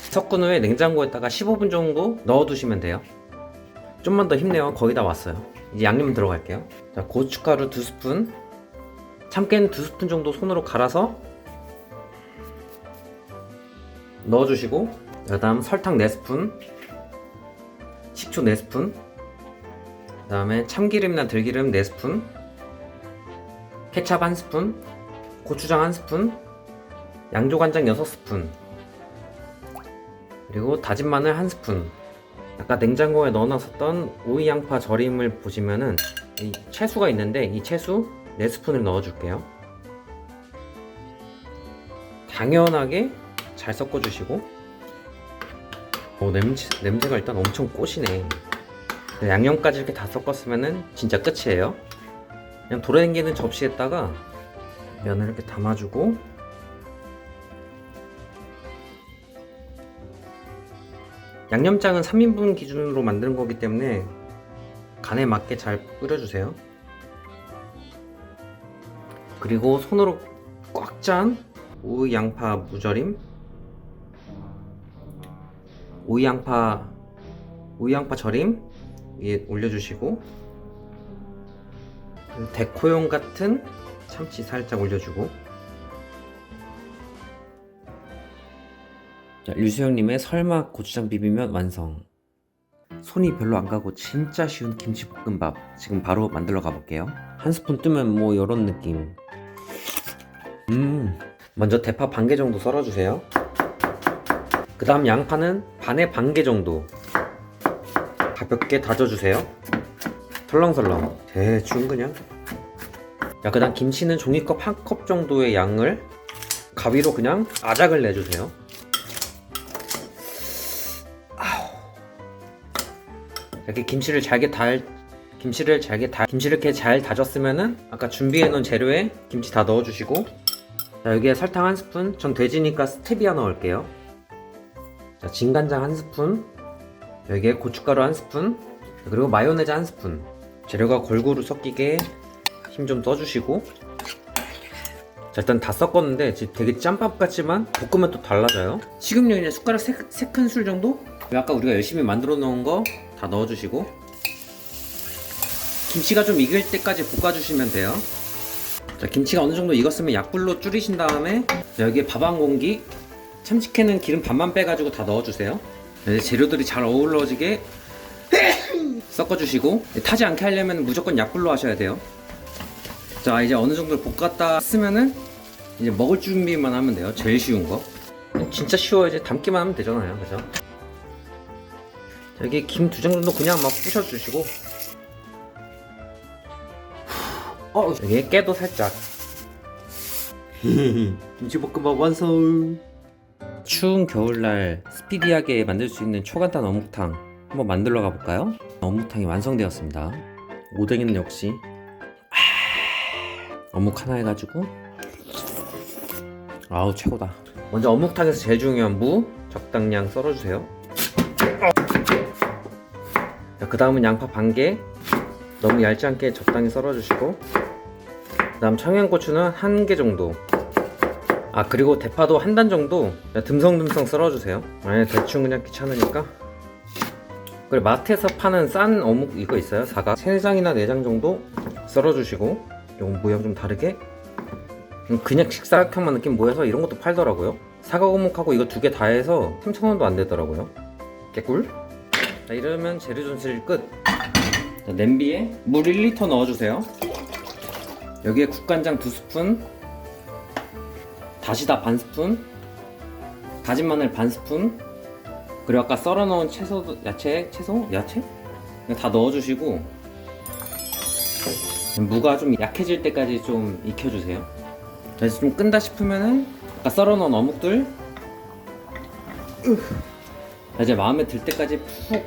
섞은 후에 냉장고에다가 15분 정도 넣어두시면 돼요. 좀만 더 힘내요. 거의 다 왔어요. 이제 양념 들어갈게요. 자, 고춧가루 2스푼, 참깨는 2스푼 정도 손으로 갈아서 넣어주시고, 그 다음 설탕 4스푼, 식초 4스푼, 그 다음에 참기름이나 들기름 4스푼, 케찹 1스푼, 고추장 1스푼, 양조간장 6스푼, 그리고 다진 마늘 1스푼. 아까 냉장고에 넣어놨었던 오이 양파 절임을 보시면은 이 채수가 있는데 이 채수 4스푼을 넣어줄게요. 당연하게 잘 섞어주시고, 냄새가 일단 엄청 꼬시네. 양념까지 이렇게 다 섞었으면은 진짜 끝이에요. 그냥 돌아다니는 접시에다가 면을 이렇게 담아주고, 양념장은 3인분 기준으로 만드는 거기 때문에 간에 맞게 잘 뿌려주세요. 그리고 손으로 꽉 짠 오이 양파 무절임, 오이 양파 절임 위에 올려주시고, 그리고 데코용 같은 참치 살짝 올려주고. 자, 류수영님의 설마 고추장 비빔면 완성. 손이 별로 안 가고 진짜 쉬운 김치볶음밥 지금 바로 만들러 가볼게요. 한 스푼 뜨면 뭐 이런 느낌. 먼저 대파 반 개 정도 썰어주세요. 그 다음 양파는 반에 반 개 정도 가볍게 다져주세요. 설렁설렁 대충 그냥. 자, 그 다음 김치는 종이컵 1컵 정도의 양을 가위로 그냥 아작을 내주세요. 이렇게 김치를 이렇게 잘 다졌으면은 아까 준비해 놓은 재료에 김치 다 넣어주시고, 자, 여기에 설탕 1스푼, 전 돼지니까 스테비아 넣을게요. 자, 진간장 1스푼, 여기에 고춧가루 1스푼, 그리고 마요네즈 1스푼. 재료가 골고루 섞이게 힘 좀 써주시고. 자, 일단 다 섞었는데 지금 되게 짬밥 같지만 볶으면 또 달라져요. 식용유 이제 숟가락 3큰술 정도? 아까 우리가 열심히 만들어 놓은 거 다 넣어주시고, 김치가 좀 익을 때까지 볶아주시면 돼요. 자, 김치가 어느 정도 익었으면 약불로 줄이신 다음에, 자, 여기에 밥 한 공기, 참치캔은 기름 반만 빼가지고 다 넣어주세요. 이제 재료들이 잘 어우러지게 섞어주시고, 타지 않게 하려면 무조건 약불로 하셔야 돼요. 자, 이제 어느 정도 볶았다 했으면은 이제 먹을 준비만 하면 돼요. 제일 쉬운 거. 진짜 쉬워요. 이제 담기만 하면 되잖아요. 그죠? 자, 여기 김 2장 정도 그냥 막 부셔주시고, 여기에 깨도 살짝. 김치볶음밥 완성. 추운 겨울날 스피디하게 만들 수 있는 초간단 어묵탕 한번 만들러 가볼까요? 어묵탕이 완성되었습니다. 오뎅이는 역시 어묵 하나 해가지고, 아우 최고다. 먼저 어묵탕에서 제일 중요한 무 적당량 썰어주세요. 그 다음은 양파 반 개, 너무 얇지 않게 적당히 썰어주시고, 그 다음 청양고추는 1개 정도, 그리고 대파도 한 단 정도 듬성듬성 썰어주세요. 대충 그냥 귀찮으니까. 그리고 마트에서 파는 싼 어묵 이거 있어요. 사과 3장이나 4장 정도 썰어주시고, 요건 모양 좀 다르게 그냥 식사각형만 느낌 모여서 이런 것도 팔더라고요. 사과 어묵하고 이거 2개 다 해서 3,000원도 안 되더라고요. 개꿀. 자, 이러면 재료 손질 끝. 자, 냄비에 물 1리터 넣어주세요. 여기에 국간장 2스푼, 다시다 반 스푼, 다진 마늘 반 스푼, 그리고 아까 썰어 놓은 야채 다 넣어주시고, 무가 좀 약해질 때까지 좀 익혀주세요. 자, 이제 좀 끈다 싶으면은 아까 썰어 놓은 어묵들, 자, 이제 마음에 들 때까지 푹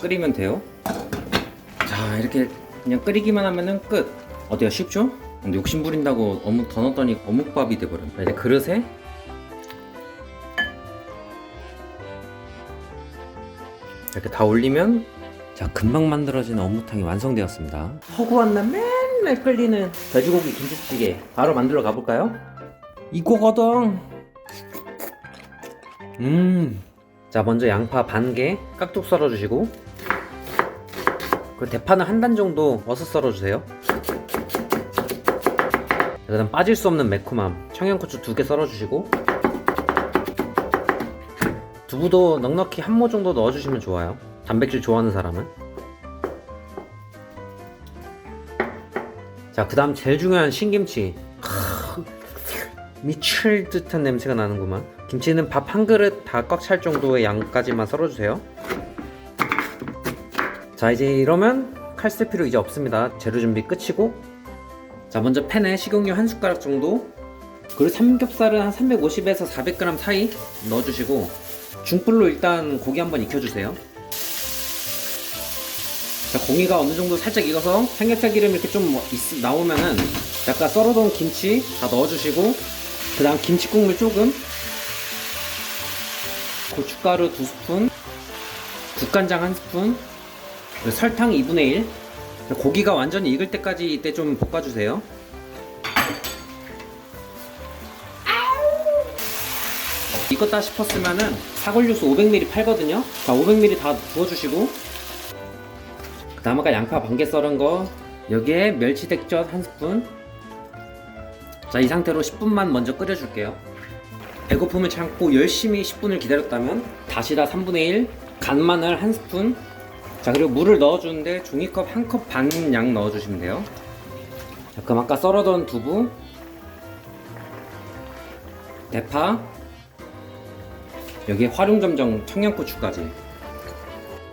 끓이면 돼요. 자, 이렇게 그냥 끓이기만 하면은 끝. 어때요? 쉽죠? 근데 욕심 부린다고 어묵 더 넣었더니 어묵밥이 돼버렸네. 자, 이제 그릇에 이렇게 다 올리면 자 금방 만들어진 어묵탕이 완성되었습니다. 허구한 날 맨날 끓이는 돼지고기 김치찌개 바로 만들어 가볼까요? 이거거든. 자 먼저 양파 반 개 깍둑 썰어주시고 그리고 대파는 한 단 정도 어슷 썰어주세요. 그 다음 빠질 수 없는 매콤함 청양고추 2개 썰어주시고 두부도 넉넉히 한 모 정도 넣어주시면 좋아요. 단백질 좋아하는 사람은. 자 그 다음 제일 중요한 신김치. 미칠 듯한 냄새가 나는구만. 김치는 밥 한 그릇 다 꽉 찰 정도의 양까지만 썰어주세요. 자 이제 이러면 칼 쓸 필요 이제 없습니다. 재료 준비 끝이고 자 먼저 팬에 식용유 한 숟가락 정도 그리고 삼겹살은 한 350에서 400g 사이 넣어주시고 중불로 일단 고기 한번 익혀주세요. 자 고기가 어느 정도 살짝 익어서 삼겹살 기름 이렇게 좀 나오면은 아까 썰어둔 김치 다 넣어주시고 그 다음 김치 국물 조금 고춧가루 2스푼 국간장 1스푼 설탕 2분의 1 고기가 완전히 익을 때까지 이때 좀 볶아주세요. 익었다 싶었으면은 사골육수 500ml 팔거든요. 자 500ml 다 부어주시고 그 다음 아까 양파 반 개 썰은 거 여기에 멸치액젓 1스푼 자 이 상태로 10분만 먼저 끓여줄게요. 배고픔을 참고 열심히 10분을 기다렸다면 다시다 3분의 1 간마늘 1스푼 자 그리고 물을 넣어주는데 종이컵 1컵 반 양 넣어주시면 돼요. 자 그럼 아까 썰어둔 두부 대파 여기에 활용점정 청양고추까지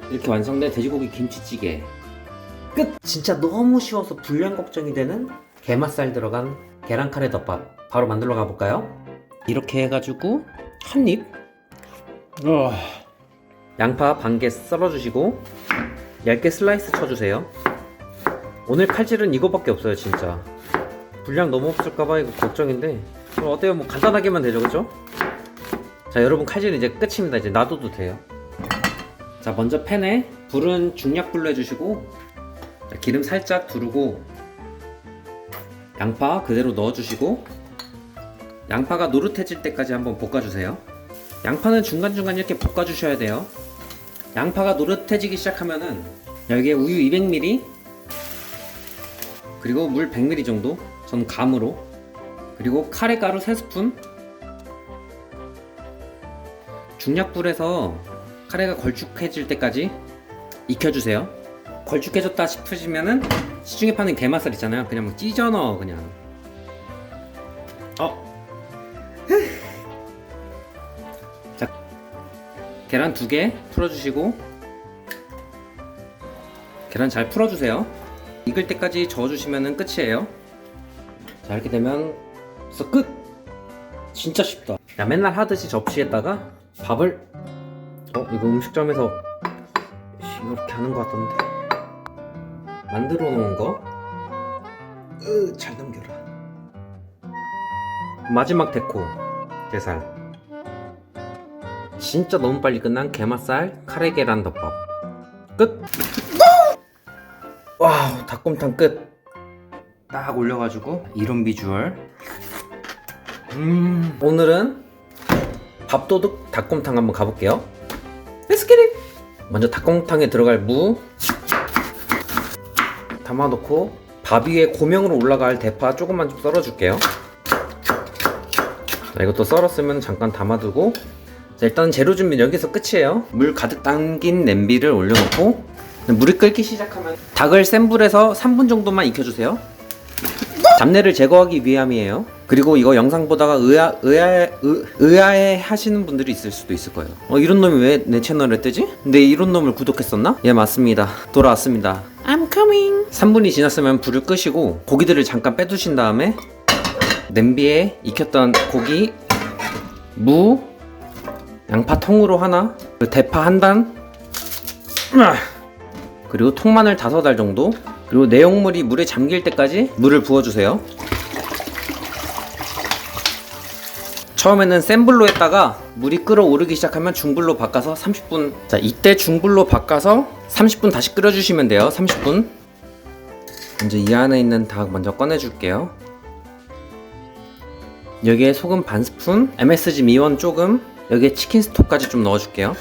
이렇게 완성된 돼지고기 김치찌개 끝! 진짜 너무 쉬워서 불량 걱정이 되는 게맛살 들어간 계란카레 덮밥 바로 만들러 가볼까요? 이렇게 해가지고 한입 양파 반 개 썰어주시고 얇게 슬라이스 쳐주세요. 오늘 칼질은 이거밖에 없어요. 진짜 분량 너무 없을까봐 이거 걱정인데 어때요? 뭐 간단하게만 되죠 그죠? 자 여러분 칼질은 이제 끝입니다. 이제 놔둬도 돼요. 자 먼저 팬에 불은 중약불로 해주시고 자, 기름 살짝 두르고 양파 그대로 넣어주시고 양파가 노릇해질 때까지 한번 볶아주세요. 양파는 중간중간 이렇게 볶아주셔야 돼요. 양파가 노릇해지기 시작하면은 여기에 우유 200ml 그리고 물 100ml 정도 전 감으로 그리고 카레가루 3스푼 중약불에서 카레가 걸쭉해질 때까지 익혀주세요. 걸쭉해졌다 싶으시면은 시중에 파는 게맛살 있잖아요. 그냥 막 찢어 넣어 그냥. 자 계란 2개 풀어주시고 계란 잘 풀어주세요. 익을 때까지 저어주시면 끝이에요. 자 이렇게 되면 벌써 끝! 진짜 쉽다. 야 맨날 하듯이 접시에다가 밥을 이거 음식점에서 이렇게 하는 것 같던데 만들어 놓은 거 잘 넘겨라. 마지막 데코 게살 진짜 너무 빨리 끝난 게맛살 카레 계란 덮밥 끝! 와우 닭곰탕 끝! 딱 올려가지고 이런 비주얼. 오늘은 밥도둑 닭곰탕 한번 가볼게요. Let's get it! 먼저 닭곰탕에 들어갈 무 담아놓고 밥 위에 고명으로 올라갈 대파 조금만 좀 썰어줄게요. 자, 이것도 썰었으면 잠깐 담아두고 자, 일단 재료 준비는 여기서 끝이에요. 물 가득 담긴 냄비를 올려놓고 물이 끓기 시작하면 닭을 센 불에서 3분 정도만 익혀주세요. 잡내를 제거하기 위함이에요. 그리고 이거 영상 보다가 의아해 하시는 분들이 있을 수도 있을 거예요. 이런 놈이 왜 내 채널에 뜨지? 근데 이런 놈을 구독했었나? 예 맞습니다. 돌아왔습니다. I'm coming. 3분이 지났으면 불을 끄시고 고기들을 잠깐 빼두신 다음에 냄비에 익혔던 고기, 무, 양파 통으로 하나, 대파 한 단, 그리고 통마늘 5알 정도, 그리고 내용물이 물에 잠길 때까지 물을 부어주세요. 처음에는 센 불로 했다가 물이 끓어오르기 시작하면 중불로 바꿔서 30분. 자, 이때 중불로 바꿔서 30분 다시 끓여주시면 돼요. 30분. 이제 이 안에 있는 닭 먼저 꺼내줄게요. 여기에 소금 반 스푼, MSG 미원 조금, 여기에 치킨 스톡까지 좀 넣어줄게요.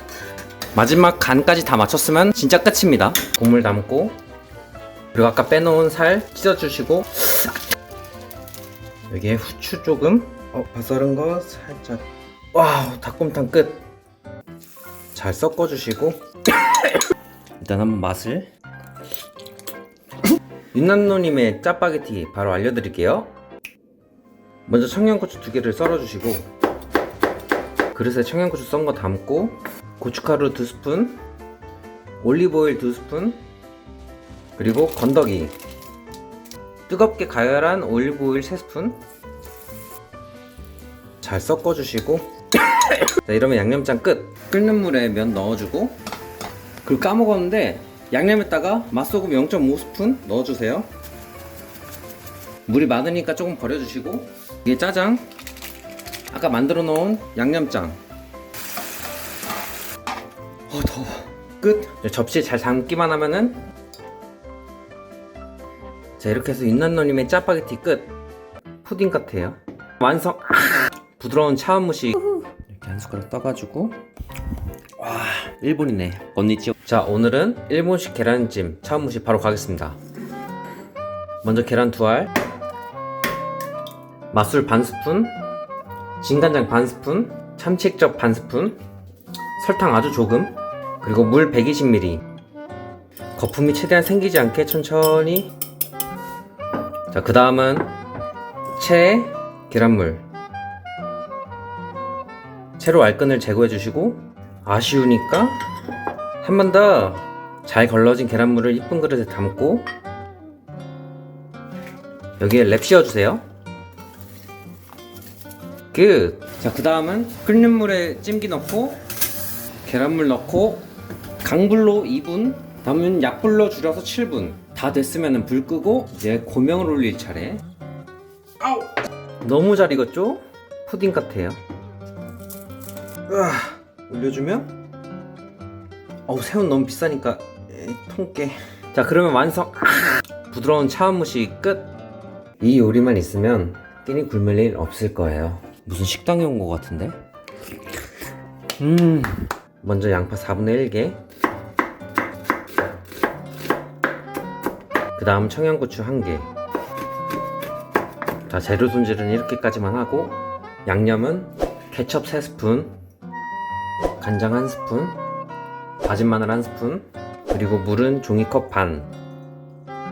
마지막 간까지 다 맞췄으면 진짜 끝입니다. 국물 담고, 그리고 아까 빼놓은 살 찢어주시고, 여기에 후추 조금, 바사른 거 살짝. 와우, 닭곰탕 끝. 잘 섞어주시고 일단 한번 맛을. 윤남노님의 짜파게티 바로 알려드릴게요. 먼저 청양고추 2개를 썰어주시고, 그릇에 청양고추 썬 거 담고, 고춧가루 2스푼, 올리브오일 2스푼, 그리고 건더기, 뜨겁게 가열한 올리브오일 3스푼 잘 섞어주시고 자, 이러면 양념장 끝. 끓는 물에 면 넣어주고, 그리고 까먹었는데 양념에다가 맛소금 0.5스푼 넣어주세요. 물이 많으니까 조금 버려주시고, 이게 짜장, 아까 만들어 놓은 양념장. 더워. 끝. 접시에 잘 담기만 하면은, 자, 이렇게 해서 윤난노님의 짜파게티 끝. 푸딩 같아요. 완성. 부드러운 차은무식 이렇게 한 숟가락 떠가지고, 와, 일본이네. 언니찌. 자, 오늘은 일본식 계란찜 차은무식 바로 가겠습니다. 먼저 계란 2알, 맛술 반 스푼, 진간장 반 스푼, 참치액젓 반 스푼, 설탕 아주 조금, 그리고 물 120ml. 거품이 최대한 생기지 않게 천천히. 자, 그 다음은 채 계란물. 채로 알끈을 제거해 주시고, 아쉬우니까 한 번 더 잘 걸러진 계란물을 이쁜 그릇에 담고, 여기에 랩 씌워주세요. 끝. 자, 그 다음은 끓는 물에 찜기 넣고, 계란물 넣고, 강불로 2분, 다음은 약불로 줄여서 7분. 다 됐으면 불 끄고 이제 고명을 올릴 차례. 아우! 너무 잘 익었죠? 푸딩 같아요. 올려주면, 새우는 너무 비싸니까 통깨. 자, 그러면 완성. 부드러운 차은무식 끝. 이 요리만 있으면 끼니 굶을 일 없을 거예요. 무슨 식당에 온 것 같은데? 먼저 양파 4분의 1개, 그 다음 청양고추 1개. 자, 재료 손질은 이렇게까지만 하고, 양념은 케첩 3스푼, 간장 1스푼, 다진 마늘 1스푼, 그리고 물은 종이컵 반.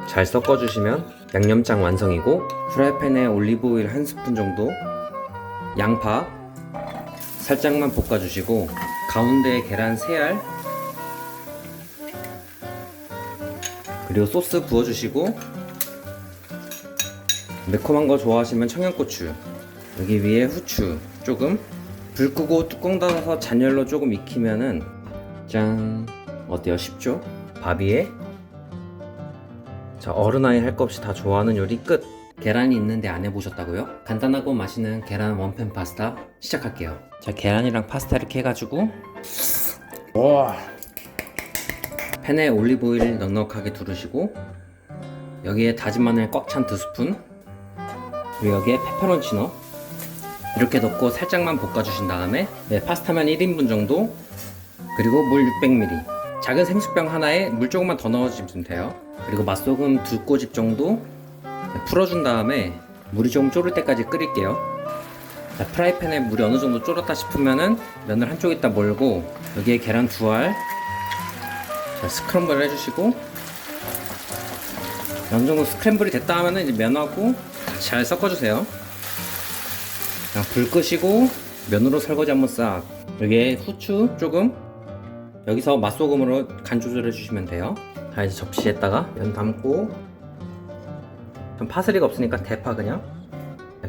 잘 섞어주시면 양념장 완성이고, 프라이팬에 올리브오일 1스푼 정도, 양파 살짝만 볶아주시고, 가운데에 계란 3알, 그리고 소스 부어주시고, 매콤한 거 좋아하시면 청양고추, 여기 위에 후추 조금. 불 끄고 뚜껑 닫아서 잔열로 조금 익히면은, 짠! 어때요? 쉽죠? 밥 위에. 자, 어른아이 할 것 없이 다 좋아하는 요리 끝. 계란이 있는데 안 해보셨다고요? 간단하고 맛있는 계란 원팬 파스타 시작할게요. 자, 계란이랑 파스타 이렇게 해가지고, 와, 팬에 올리브오일 넉넉하게 두르시고, 여기에 다진 마늘 꽉 찬 2스푼, 그리고 여기에 페퍼론치노 이렇게 넣고 살짝만 볶아주신 다음에, 파스타면 1인분 정도, 그리고 물 600ml, 작은 생수병 하나에 물 조금만 더 넣어주시면 돼요. 그리고 맛소금 2꼬집 정도 풀어준 다음에 물이 조금 졸을 때까지 끓일게요. 자, 프라이팬에 물이 어느 정도 졸았다 싶으면은 면을 한쪽에다 몰고, 여기에 계란 2알, 자, 스크럼블 해주시고, 어느 정도 스크램블이 됐다 하면은 이제 면하고 같이 잘 섞어주세요. 자, 불 끄시고 면으로 설거지 한번 싹. 여기에 후추 조금, 여기서 맛소금으로 간 조절해 주시면 돼요. 자, 이제 접시에다가 면 담고, 전 파슬리가 없으니까 대파 그냥.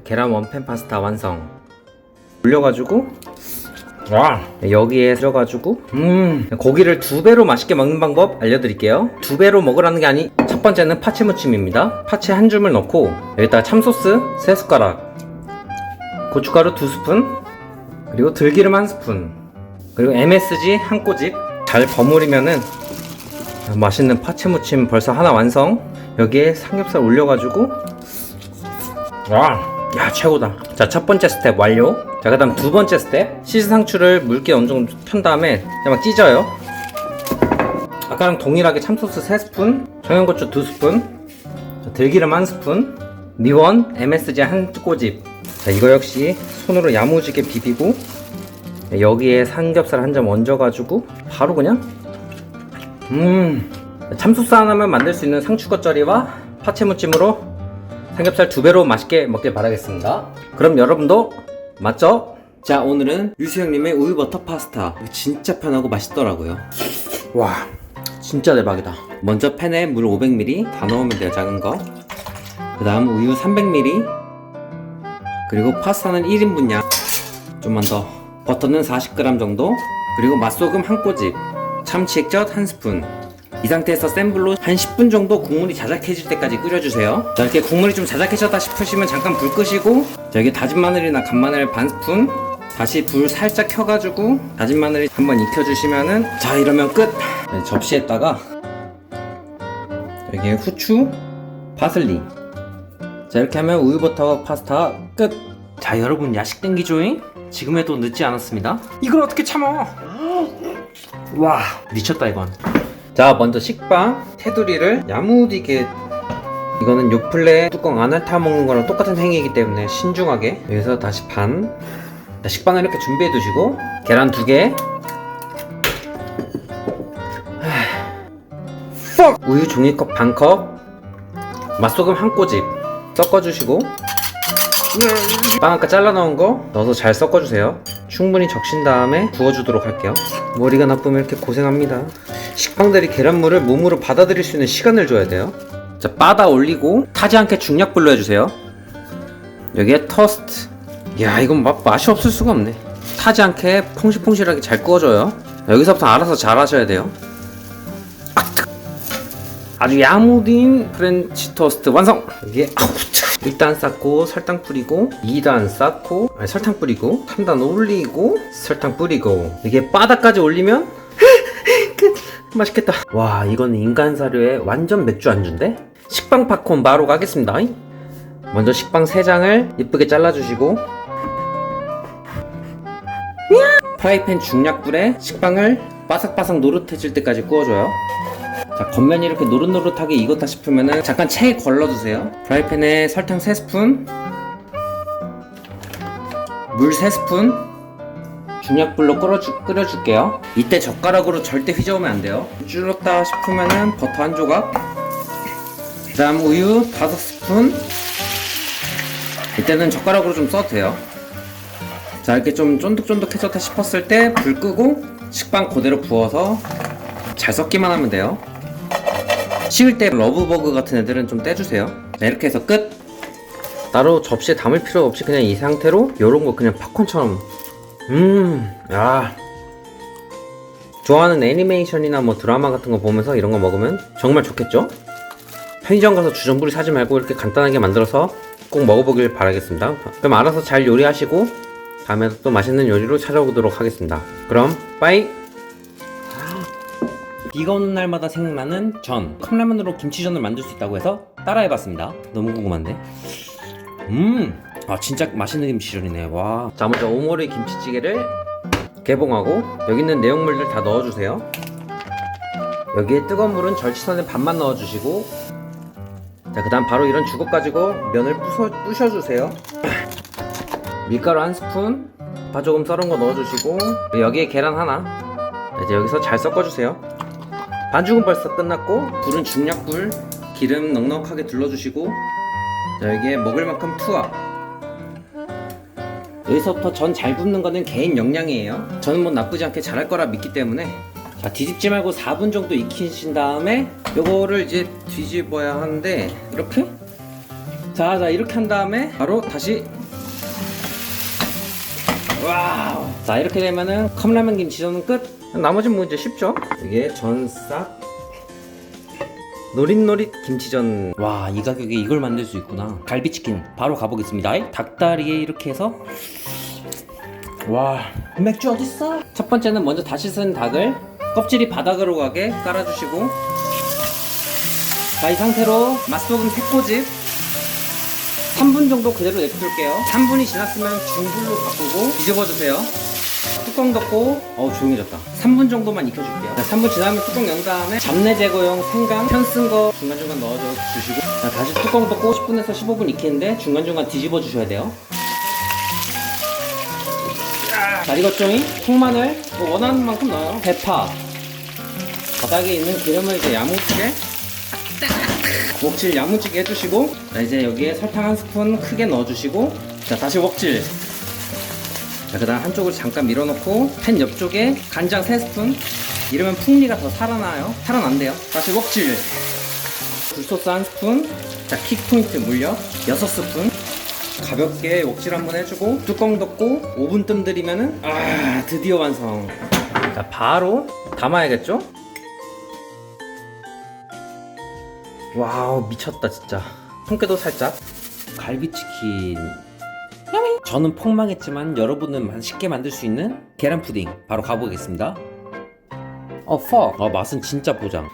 계란 원팬 파스타 완성. 올려가지고, 와, 여기에 들어가지고, 고기를 2배로 맛있게 먹는 방법 알려드릴게요. 2배로 먹으라는 게 아니, 첫 번째는 파채 무침입니다. 파채 한 줌을 넣고, 여기다가 참소스 3숟가락, 고춧가루 2스푼, 그리고 들기름 1스푼, 그리고 MSG 한 꼬집 잘 버무리면은 맛있는 파채 무침 벌써 하나 완성. 여기에 삼겹살 올려가지고 와, 야 최고다. 자, 첫 번째 스텝 완료. 자, 그 다음 두 번째 스텝, 치즈 상추를 물기에 어느 정도 편 다음에 그냥 막 찢어요. 아까랑 동일하게 참소스 3스푼, 청양고추 2스푼, 들기름 1스푼, 미원, MSG 한 꼬집. 자, 이거 역시 손으로 야무지게 비비고 여기에 삼겹살 한 점 얹어가지고 바로 그냥 참소스 하나만 만들 수 있는 상추 겉절이와 파채 무침으로 삼겹살 2배로 맛있게 먹길 바라겠습니다. 그럼 여러분도 맞죠? 자, 오늘은 유수 형님의 우유 버터 파스타. 진짜 편하고 맛있더라고요. 와, 진짜 대박이다. 먼저 팬에 물 500ml 다 넣으면 돼요, 작은 거. 그 다음 우유 300ml, 그리고 파스타는 1인분량 좀만 더, 버터는 40g 정도, 그리고 맛소금 한 꼬집, 참치 액젓 1스푼. 이 상태에서 센 불로 한 10분 정도 국물이 자작해질 때까지 끓여주세요. 자, 이렇게 국물이 좀 자작해졌다 싶으시면 잠깐 불 끄시고, 자, 여기 다진 마늘이나 간마늘 반 스푼, 다시 불 살짝 켜가지고 다진 마늘 한번 익혀주시면은, 자, 이러면 끝! 네, 접시에다가 여기에 후추, 파슬리. 자, 이렇게 하면 우유버터 파스타 끝! 자, 여러분 야식 땡기죠잉? 지금 해도 늦지 않았습니다. 이걸 어떻게 참아! 와, 미쳤다 이건. 자, 먼저 식빵 테두리를 야무지게, 이거는 요플레 뚜껑 안을 타먹는 거랑 똑같은 행위이기 때문에 신중하게. 여기서 다시 반. 자, 식빵을 이렇게 준비해 두시고, 계란 2개, 우유 종이컵 반컵, 맛소금 한 꼬집 섞어주시고, 빵 아까 잘라 넣은 거 넣어서 잘 섞어주세요. 충분히 적신 다음에 구워주도록 할게요. 머리가 나쁘면 이렇게 고생합니다. 식빵들이 계란물을 몸으로 받아들일 수 있는 시간을 줘야 돼요. 자, 빠다 올리고 타지 않게 중약불로 해주세요. 여기에 토스트. 야, 이건 맛이 없을 수가 없네. 타지 않게 퐁실퐁실하게 잘 구워줘요. 여기서부터 알아서 잘 하셔야 돼요. 아주 야무진 프렌치 토스트 완성! 여기에 1단 쌓고 설탕 뿌리고, 2단 쌓고, 아니 설탕 뿌리고, 3단 올리고, 설탕 뿌리고, 이게 바닥까지 올리면 끝! 맛있겠다. 와, 이건 인간 사료에 완전 맥주 안주인데? 식빵 팝콘 바로 가겠습니다. 먼저 식빵 3장을 예쁘게 잘라주시고, 프라이팬 중약불에 식빵을 바삭바삭 노릇해질 때까지 구워줘요. 자, 겉면이 이렇게 노릇노릇하게 익었다 싶으면은 잠깐 체에 걸러두세요. 프라이팬에 설탕 3스푼, 물 3스푼, 중약불로 끓여줄게요. 이때 젓가락으로 절대 휘저으면 안 돼요. 줄었다 싶으면은 버터 한 조각, 그 다음 우유 5스푼. 이때는 젓가락으로 좀 써도 돼요. 자, 이렇게 좀 쫀득쫀득해졌다 싶었을 때 불 끄고 식빵 그대로 부어서 잘 섞기만 하면 돼요. 식을 때 러브버그 같은 애들은 좀 떼주세요. 자, 이렇게 해서 끝! 따로 접시에 담을 필요 없이 그냥 이 상태로 요런 거 그냥 팝콘처럼. 야, 좋아하는 애니메이션이나 뭐 드라마 같은 거 보면서 이런 거 먹으면 정말 좋겠죠? 편의점 가서 주전부리 사지 말고 이렇게 간단하게 만들어서 꼭 먹어보길 바라겠습니다. 그럼 알아서 잘 요리하시고 다음에 또 맛있는 요리로 찾아오도록 하겠습니다. 그럼 빠이! 비가 오는 날마다 생각나는 전. 컵라면으로 김치전을 만들 수 있다고 해서 따라해봤습니다. 너무 궁금한데. 아, 진짜 맛있는 김치전이네. 와. 자, 먼저 오모리 김치찌개를 개봉하고 여기 있는 내용물들 다 넣어주세요. 여기에 뜨거운 물은 절치선에 반만 넣어주시고, 자, 그 다음 바로 이런 주걱 가지고 면을 부셔주세요. 밀가루 1스푼, 파 조금 썰은 거 넣어주시고, 여기에 계란 하나. 이제 여기서 잘 섞어주세요. 반죽은 벌써 끝났고, 불은 중약불, 기름 넉넉하게 둘러주시고, 자, 여기에 먹을 만큼 투하. 여기서부터 전 잘 굽는 거는 개인 역량이에요. 저는 뭐 나쁘지 않게 잘할 거라 믿기 때문에. 자, 뒤집지 말고 4분 정도 익히신 다음에 요거를 이제 뒤집어야 하는데, 이렇게? 자, 이렇게 한 다음에 바로 다시. 와우! 자, 이렇게 되면은 컵라면 김치전은 끝! 나머지는 뭐 이제 쉽죠? 이게 전싹 노릿노릿 김치전. 와, 이 가격에 이걸 만들 수 있구나. 갈비치킨 바로 가보겠습니다. 닭다리에 이렇게 해서 와, 맥주 어딨어? 첫 번째는 먼저 다시 쓴 닭을 껍질이 바닥으로 가게 깔아주시고, 자, 이 상태로 맛소금 3꼬집 3분 정도 그대로 냅둘게요. 3분이 지났으면 중불로 바꾸고 뒤집어주세요. 뚜껑 덮고, 조용해졌다. 3분 정도만 익혀줄게요. 자, 3분 지나면 뚜껑 연 다음에 잡내 제거용 생강 편 쓴 거 중간중간 넣어줘 주시고, 자, 다시 뚜껑 덮고 10분에서 15분 익히는데 중간중간 뒤집어 주셔야 돼요. 잘 익었죠잉? 통마늘 뭐 원하는 만큼 넣어요. 대파, 바닥에 있는 기름을 이제 야무지게 웍질 야무지게 해주시고, 자, 이제 여기에 설탕 1스푼 크게 넣어주시고, 자, 다시 웍질. 자, 그 다음 한쪽을 잠깐 밀어놓고 팬 옆쪽에 간장 3스푼. 이러면 풍미가 더 살아난대요. 다시 웍질. 굴소스 1스푼. 자, 킥포인트 물엿 6스푼. 가볍게 웍질 한번 해주고 뚜껑 덮고 5분 뜸 들이면은 드디어 완성. 자, 바로 담아야겠죠? 와우, 미쳤다 진짜. 통깨도 살짝. 갈비치킨. 저는 폭망했지만 여러분은 맛있게 만들 수 있는 계란 푸딩 바로 가보겠습니다. 맛은 진짜 보장.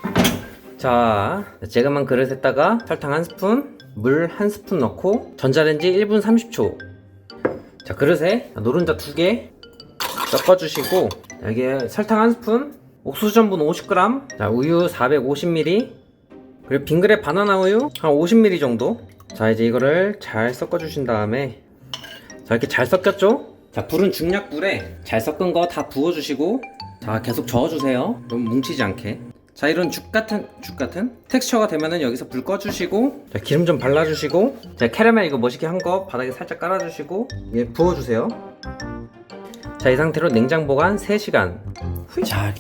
자, 재그만 그릇에다가 설탕 1스푼, 물 1스푼 넣고 전자레인지 1분 30초. 자, 그릇에 노른자 2개 섞어주시고, 여기에 설탕 1스푼, 옥수수 전분 50g, 자, 우유 450ml, 그리고 빙그레 바나나 우유 한 50ml 정도. 자, 이제 이거를 잘 섞어주신 다음에, 자, 이렇게 잘 섞였죠? 자, 불은 중약불에 잘 섞은 거 다 부어주시고, 자, 계속 저어주세요. 너무 뭉치지 않게. 자, 이런 죽 같은 텍스처가 되면은 여기서 불 꺼주시고, 자, 기름 좀 발라주시고, 자, 캐러멜 이거 멋있게 한 거 바닥에 살짝 깔아주시고, 예, 부어주세요. 자, 이 상태로 냉장 보관 3시간. 자,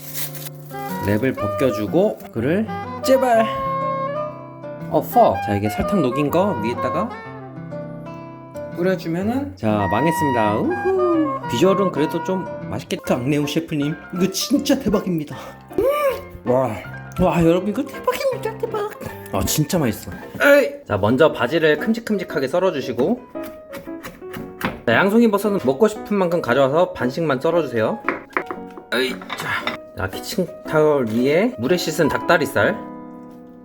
랩을 벗겨주고, 그를 제발. 자, 이게 설탕 녹인 거 위에다가 뿌려주면은, 자, 망했습니다. 우후. 비주얼은 그래도 좀 맛있겠다. 악내용 셰프님, 이거 진짜 대박입니다. 와, 여러분 이거 대박입니다. 대박. 진짜 맛있어. 자, 먼저 바지를 큼직큼직하게 썰어주시고, 자, 양송이 버섯은 먹고 싶은 만큼 가져와서 반씩만 썰어주세요. 자, 키친타월 위에 물에 씻은 닭다리살,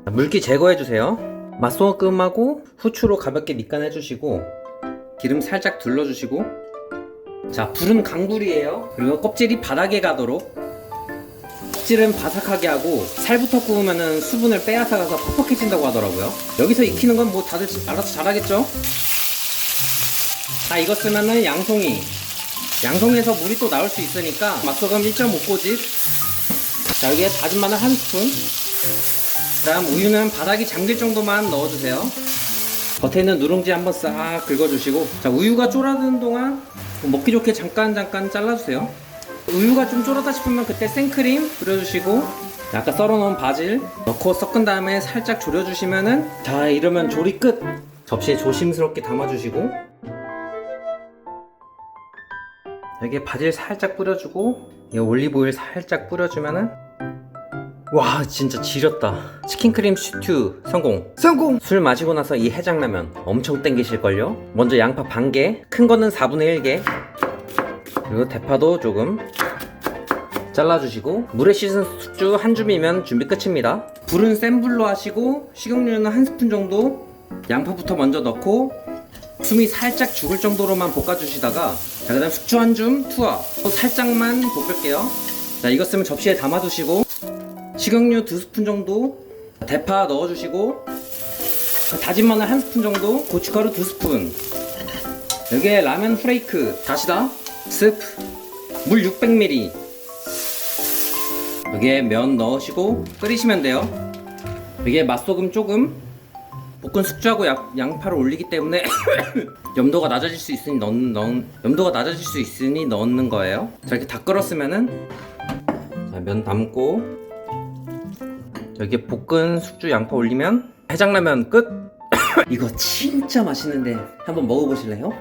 자, 물기 제거해주세요. 맛소금하고 후추로 가볍게 밑간해주시고, 기름 살짝 둘러주시고, 자, 불은 강불이에요. 그리고 껍질이 바닥에 가도록. 껍질은 바삭하게 하고 살부터 구우면은 수분을 빼앗아가서 퍽퍽해진다고 하더라고요. 여기서 익히는 건 뭐 다들 알아서 잘하겠죠? 다 익었으면은 양송이에서 물이 또 나올 수 있으니까 맛소금 1.5꼬집, 자, 여기에 다진 마늘 1스푼, 그 다음 우유는 바닥이 잠길 정도만 넣어주세요. 겉에 있는 누룽지 한번 싹 긁어주시고, 자, 우유가 졸아드는 동안 먹기 좋게 잠깐 잘라주세요. 우유가 좀 졸았다 싶으면 그때 생크림 뿌려주시고, 아까 썰어놓은 바질 넣고 섞은 다음에 살짝 졸여주시면은, 자, 이러면 조리 끝! 접시에 조심스럽게 담아주시고, 여기에 바질 살짝 뿌려주고, 올리브오일 살짝 뿌려주면은, 와, 진짜 지렸다. 치킨크림 스튜 성공! 술 마시고 나서 이 해장라면 엄청 땡기실걸요? 먼저 양파 반개, 큰 거는 4분의 1개, 그리고 대파도 조금 잘라주시고, 물에 씻은 숙주 한 줌이면 준비 끝입니다. 불은 센 불로 하시고, 식용유는 1스푼 정도, 양파부터 먼저 넣고 숨이 살짝 죽을 정도로만 볶아주시다가, 자, 그 다음 숙주 한 줌 투하, 또 살짝만 볶을게요. 자, 익었으면 접시에 담아두시고, 식용유 2스푼 정도, 대파 넣어주시고, 다진 마늘 1스푼 정도, 고춧가루 2스푼, 여기에 라면 후레이크, 다시다 스프, 물 600ml, 여기에 면 넣으시고 끓이시면 돼요. 여기에 맛소금 조금, 볶은 숙주하고 양파를 올리기 때문에 염도가 낮아질 수 있으니 넣는 거예요. 자, 이렇게 다 끓었으면은, 자, 면 담고 여기에 볶은 숙주 양파 올리면 해장라면 끝. 이거 진짜 맛있는데 한번 먹어보실래요?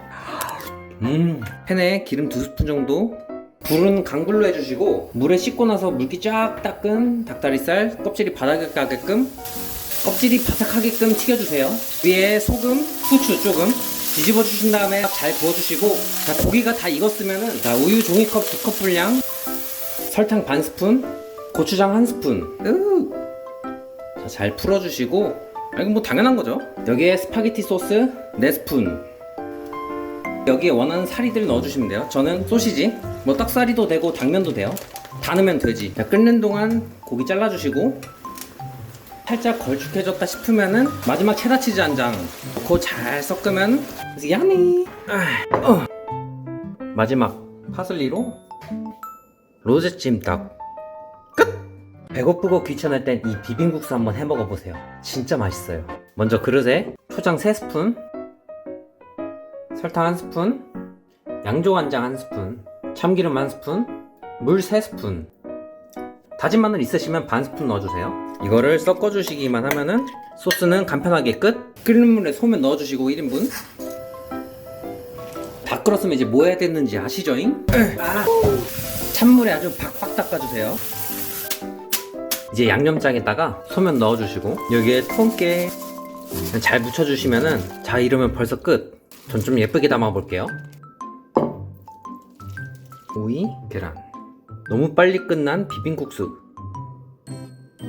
팬에 기름 2스푼 정도, 불은 강불로 해주시고, 물에 씻고 나서 물기 쫙 닦은 닭다리살 껍질이 바닥에 가게끔, 껍질이 바삭하게끔 튀겨주세요. 위에 소금, 후추 조금, 뒤집어 주신 다음에 잘 부어주시고, 자, 고기가 다 익었으면은, 자, 우유 종이컵 2컵 분량, 설탕 반 스푼, 고추장 1스푼. 자, 잘 풀어주시고, 이건 뭐 당연한 거죠. 여기에 스파게티 소스 4스푼. 여기에 원하는 사리들 넣어주시면 돼요. 저는 소시지, 뭐 떡사리도 되고 당면도 돼요. 다 넣으면 되지. 자, 끓는 동안 고기 잘라주시고, 살짝 걸쭉해졌다 싶으면은 마지막 체다 치즈 한 장 넣고 잘 섞으면 야미. 마지막 파슬리로 로제 찜닭 끝. 배고프고 귀찮을 땐 이 비빔국수 한번 해 먹어보세요. 진짜 맛있어요. 먼저 그릇에 초장 3스푼, 설탕 1스푼, 양조간장 1스푼, 참기름 1스푼, 물 3스푼, 다진 마늘 있으시면 반 스푼 넣어주세요. 이거를 섞어주시기만 하면은 소스는 간편하게 끝. 끓는 물에 소면 넣어주시고 1인분. 다 끓었으면 이제 뭐 해야 되는지 아시죠잉? 찬물에 아주 박박 닦아주세요. 이제 양념장에다가 소면 넣어주시고 여기에 통깨 잘 묻혀주시면은, 자, 이러면 벌써 끝. 전 좀 예쁘게 담아볼게요. 오이, 계란. 너무 빨리 끝난 비빔국수.